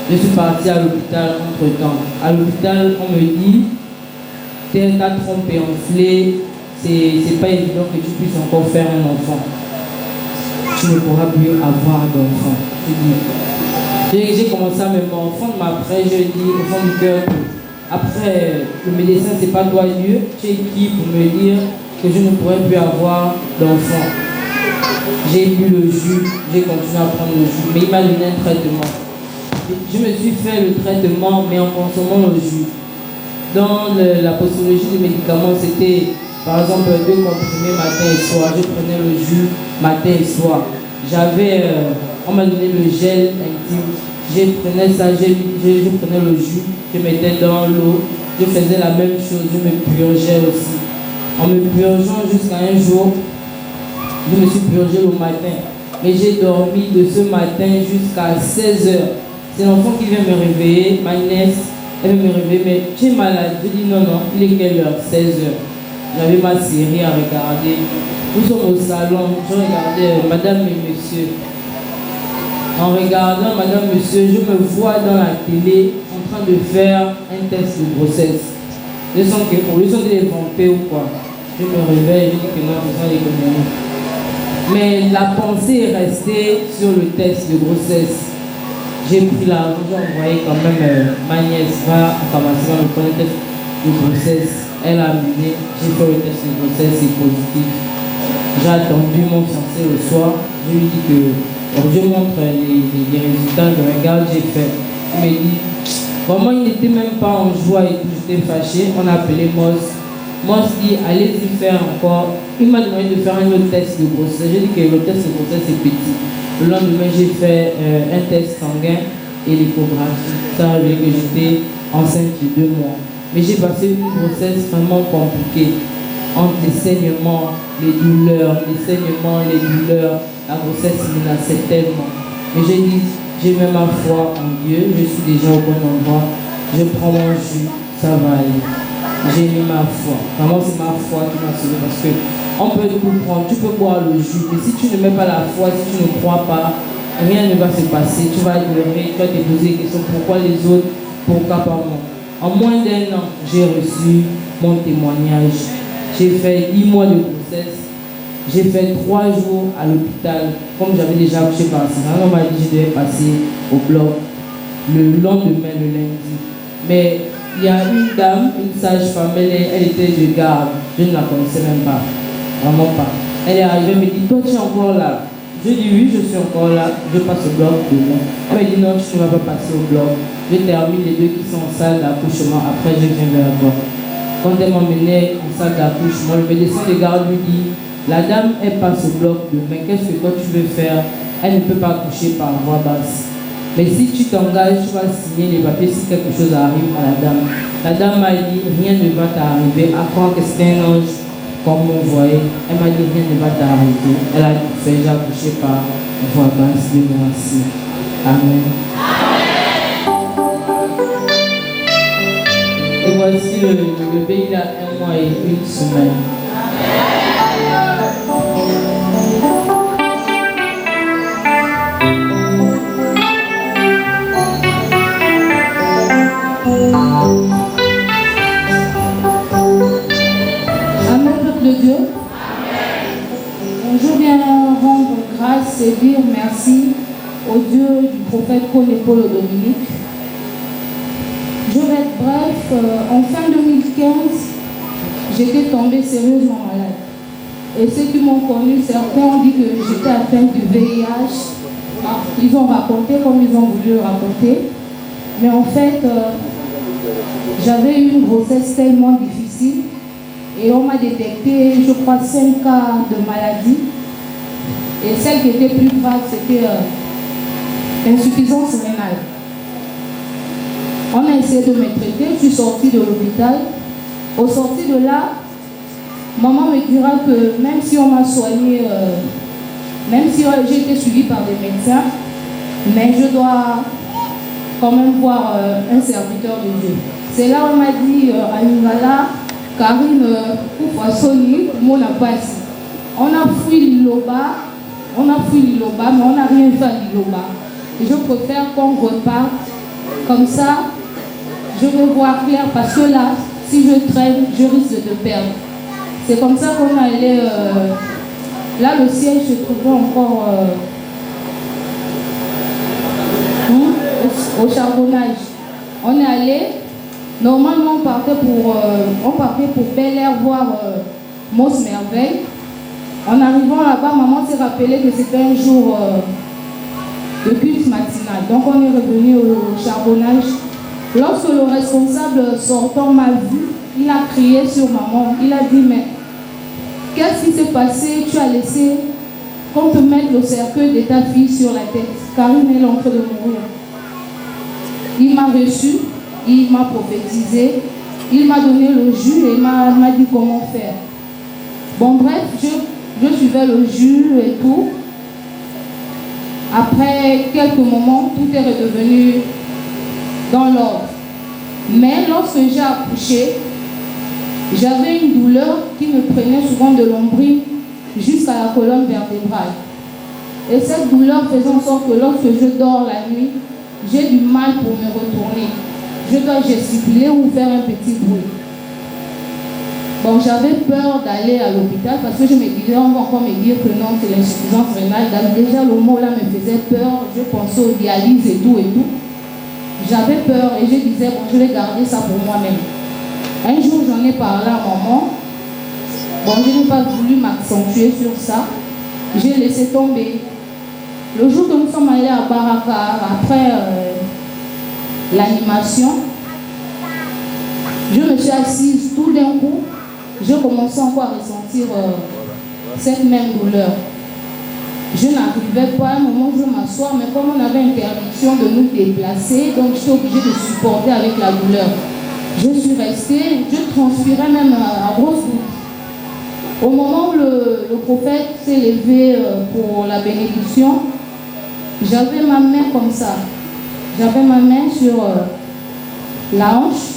Je suis partie à l'hôpital entre-temps. À l'hôpital, on me dit, ta trompe est enflée, c'est pas évident que tu puisses encore faire un enfant. Tu ne pourras plus avoir d'enfant. J'ai commencé à me morfondre, mais après, je dis au fond du cœur, après, le médecin, c'est pas toi Dieu, tu es qui pour me dire que je ne pourrais plus avoir d'enfant. J'ai bu le jus, j'ai continué à prendre le jus, mais il m'a donné un traitement. Je me suis fait le traitement, mais en consommant le jus. Dans la posologie des médicaments, c'était par exemple 2 comprimés matin et soir. Je prenais le jus matin et soir. On m'a donné le gel intime. Je prenais ça, je prenais le jus, je mettais dans l'eau. Je faisais la même chose, je me purgeais aussi. En me purgeant jusqu'à un jour, je me suis purgé le matin. Mais j'ai dormi de ce matin jusqu'à 16 h. C'est l'enfant qui vient me réveiller, ma nièce, elle vient me réveiller, mais tu es malade. Je dis non, il est quelle heure? 16 h. J'avais ma série à regarder. Nous sommes au salon, je regardais Madame et Monsieur. En regardant Madame et Monsieur, je me vois dans la télé en train de faire un test de grossesse. Je sens qu'on lui sont des vampires ou quoi. Je me réveille, je dis que non, ce sont des conneries. Mais la pensée est restée sur le test de grossesse. J'ai pris l'argent, j'ai envoyé quand même ma nièce va en pharmacie, va me prendre le test de grossesse. Elle a amené, j'ai fait le test de grossesse, c'est positif. J'ai attendu mon fiancé le soir, je lui dis que je montre les résultats, je regarde, j'ai fait. Il me dit, vraiment il n'était même pas en joie et tout, j'étais fâché. On a appelé Moss. Moss dit, allez-y faire encore. Il m'a demandé de faire un autre test de grossesse. J'ai dit que le test de grossesse est petit. Le lendemain, j'ai fait un test sanguin et l'échographie. Ça a vu que j'étais enceinte de 2 mois. Mais j'ai passé une grossesse vraiment compliquée. Entre les saignements, les douleurs, la grossesse menaçait tellement. Mais j'ai dit, j'ai mis ma foi en Dieu, je suis déjà au bon endroit. Je prends mon jus, ça va aller. J'ai mis ma foi. Vraiment, c'est ma foi qui m'a sauvé parce que on peut tout prendre, tu peux boire le jus, mais si tu ne mets pas la foi, si tu ne crois pas, rien ne va se passer. Tu vas pleurer, tu vas te poser des questions, pourquoi les autres, pourquoi pas moi. En moins d'1 an, j'ai reçu mon témoignage. J'ai fait 10 mois de grossesse. J'ai fait 3 jours à l'hôpital, comme j'avais déjà accouché par ça. On m'a dit que je devais passer au bloc le lendemain, le lundi. Mais il y a une dame, une sage-femme, elle était de garde, je ne la connaissais même pas. Vraiment pas. Elle est arrivée, elle me dit, toi tu es encore là. Je dis oui, je suis encore là, je passe au bloc demain. Elle me dit non, tu ne vas pas passer au bloc. Je termine les deux qui sont en salle d'accouchement, après je viens vers toi. Quand elle m'emmenait en salle d'accouchement, le médecin de garde lui dit, la dame, elle passe au bloc demain, qu'est-ce que toi tu veux faire? Elle ne peut pas accoucher par voie basse. Mais si tu t'engages, tu vas signer les papiers si quelque chose arrive à la dame. La dame m'a dit, rien ne va t'arriver, à croire que c'est un ange. Comme vous voyez, elle m'a dit rien ne va t'arrêter. Elle a fait déjà accoucher par voie basse. Dieu merci. Amen. Et voici le bébé, il a 1 mois et 1 semaine. De Dieu. Amen. Je viens rendre grâce et dire merci au Dieu du prophète Paul et Paul Dominique. Je vais être bref. En fin 2015, j'étais tombée sérieusement malade. Et ceux qui m'ont connu, certains ont dit que j'étais atteinte du VIH. Ils ont raconté comme ils ont voulu raconter. Mais en fait, j'avais eu une grossesse tellement difficile. Et on m'a détecté, je crois, 5 cas de maladie. Et celle qui était plus grave, c'était insuffisance rénale. On a essayé de me traiter, je suis sortie de l'hôpital. Au sorti de là, maman me dira que même si on m'a soignée, même si j'ai été suivie par des médecins, mais je dois quand même voir un serviteur de Dieu. C'est là où on m'a dit, à Ningala, Karine, pour Sony, mon passe. On a fui l'Iloba, mais on n'a rien fait à l'Iloba. Et je préfère qu'on reparte comme ça. Je veux voir clair parce que là, si je traîne, je risque de perdre. C'est comme ça qu'on est allé. Là, le siège se trouvait encore au charbonnage. On est allé. Normalement, on partait pour Bel Air voir Moss Merveille. En arrivant là-bas, maman s'est rappelé que c'était un jour de culte matinal. Donc, on est revenu au charbonnage. Lorsque le responsable sortant m'a vu, il a crié sur maman. Il a dit, mais qu'est-ce qui s'est passé? Tu as laissé qu'on te mette le cercueil de ta fille sur la tête. Karine est en train de mourir. Il m'a reçu. Il m'a prophétisé, il m'a donné le jus et m'a dit comment faire. Bon bref, je suivais le jus et tout. Après quelques moments, tout est redevenu dans l'ordre. Mais lorsque j'ai accouché, j'avais une douleur qui me prenait souvent de l'ombril jusqu'à la colonne vertébrale. Et cette douleur faisait en sorte que lorsque je dors la nuit, j'ai du mal pour me retourner. Je dois gesticuler ou faire un petit bruit. Bon, j'avais peur d'aller à l'hôpital parce que je me disais, on va encore me dire que non, c'est l'insuffisance rénale. Déjà, le mot là me faisait peur. Je pensais aux dialyses et tout et tout. J'avais peur et je disais, bon, je vais garder ça pour moi-même. Un jour, j'en ai parlé à maman. Bon, je n'ai pas voulu m'accentuer sur ça. J'ai laissé tomber. Le jour que nous sommes allés à Baraka, après l'animation, je me suis assise tout d'un coup. Je commençais encore à ressentir cette même douleur. Je n'arrivais pas à un moment où je m'assois, mais comme on avait interdiction de nous déplacer, donc j'étais obligée de supporter avec la douleur. Je suis restée, je transpirais même à grosse gouttes. Au moment où le prophète s'est levé pour la bénédiction, j'avais ma main comme ça. J'avais ma main sur la hanche.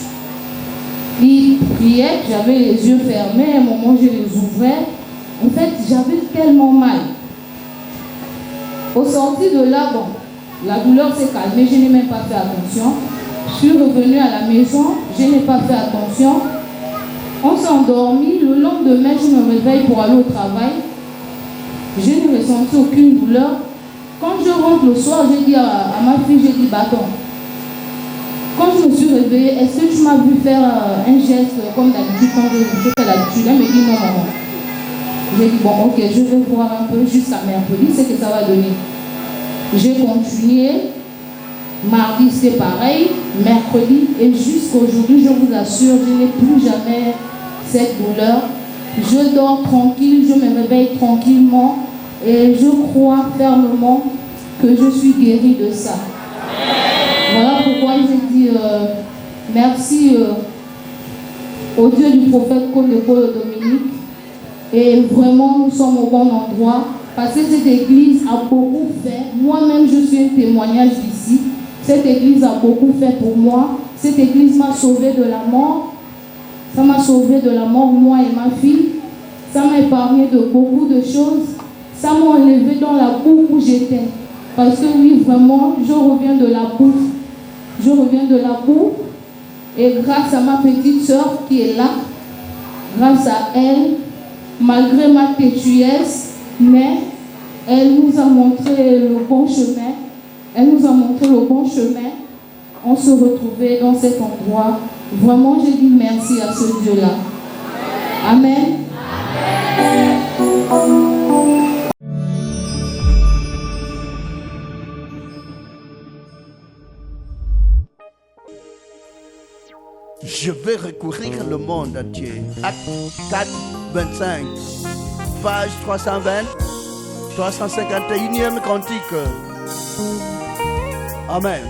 Il priait, j'avais les yeux fermés. À un moment, je les ouvrais. En fait, j'avais tellement mal. Au sorti de là, bon, la douleur s'est calmée. Je n'ai même pas fait attention. Je suis revenue à la maison. Je n'ai pas fait attention. On s'est endormi. Le lendemain, je me réveille pour aller au travail. Je n'ai ressenti aucune douleur. Quand je rentre le soir, j'ai dit à ma fille, j'ai dit, bâton. Quand je me suis réveillée, est-ce que tu m'as vu faire un geste comme d'habitude quand je fais l'habitude? Elle me dit non, maman. J'ai dit, bon, ok, je vais voir un peu jusqu'à mercredi ce que ça va donner. J'ai continué. Mardi, c'est pareil. Mercredi. Et jusqu'aujourd'hui, je vous assure, je n'ai plus jamais cette douleur. Je dors tranquille, je me réveille tranquillement. Et je crois fermement que je suis guérie de ça. Voilà pourquoi j'ai dit merci au Dieu du prophète Kodeko Dominique. Et vraiment, nous sommes au bon endroit. Parce que cette église a beaucoup fait. Moi-même, je suis un témoignage d'ici. Cette église a beaucoup fait pour moi. Cette église m'a sauvé de la mort. Ça m'a sauvé de la mort, moi et ma fille. Ça m'a épargné de beaucoup de choses. Ça m'a enlevé dans la boue où j'étais. Parce que oui, vraiment, je reviens de la boue. Je reviens de la boue. Et grâce à ma petite soeur qui est là, grâce à elle, malgré ma têtuesse, mais elle nous a montré le bon chemin. Elle nous a montré le bon chemin. On se retrouvait dans cet endroit. Vraiment, je dis merci à ce Dieu-là. Amen. Je vais recourir le monde entier. Acte 4, 25. Page 320. 351e cantique. Amen.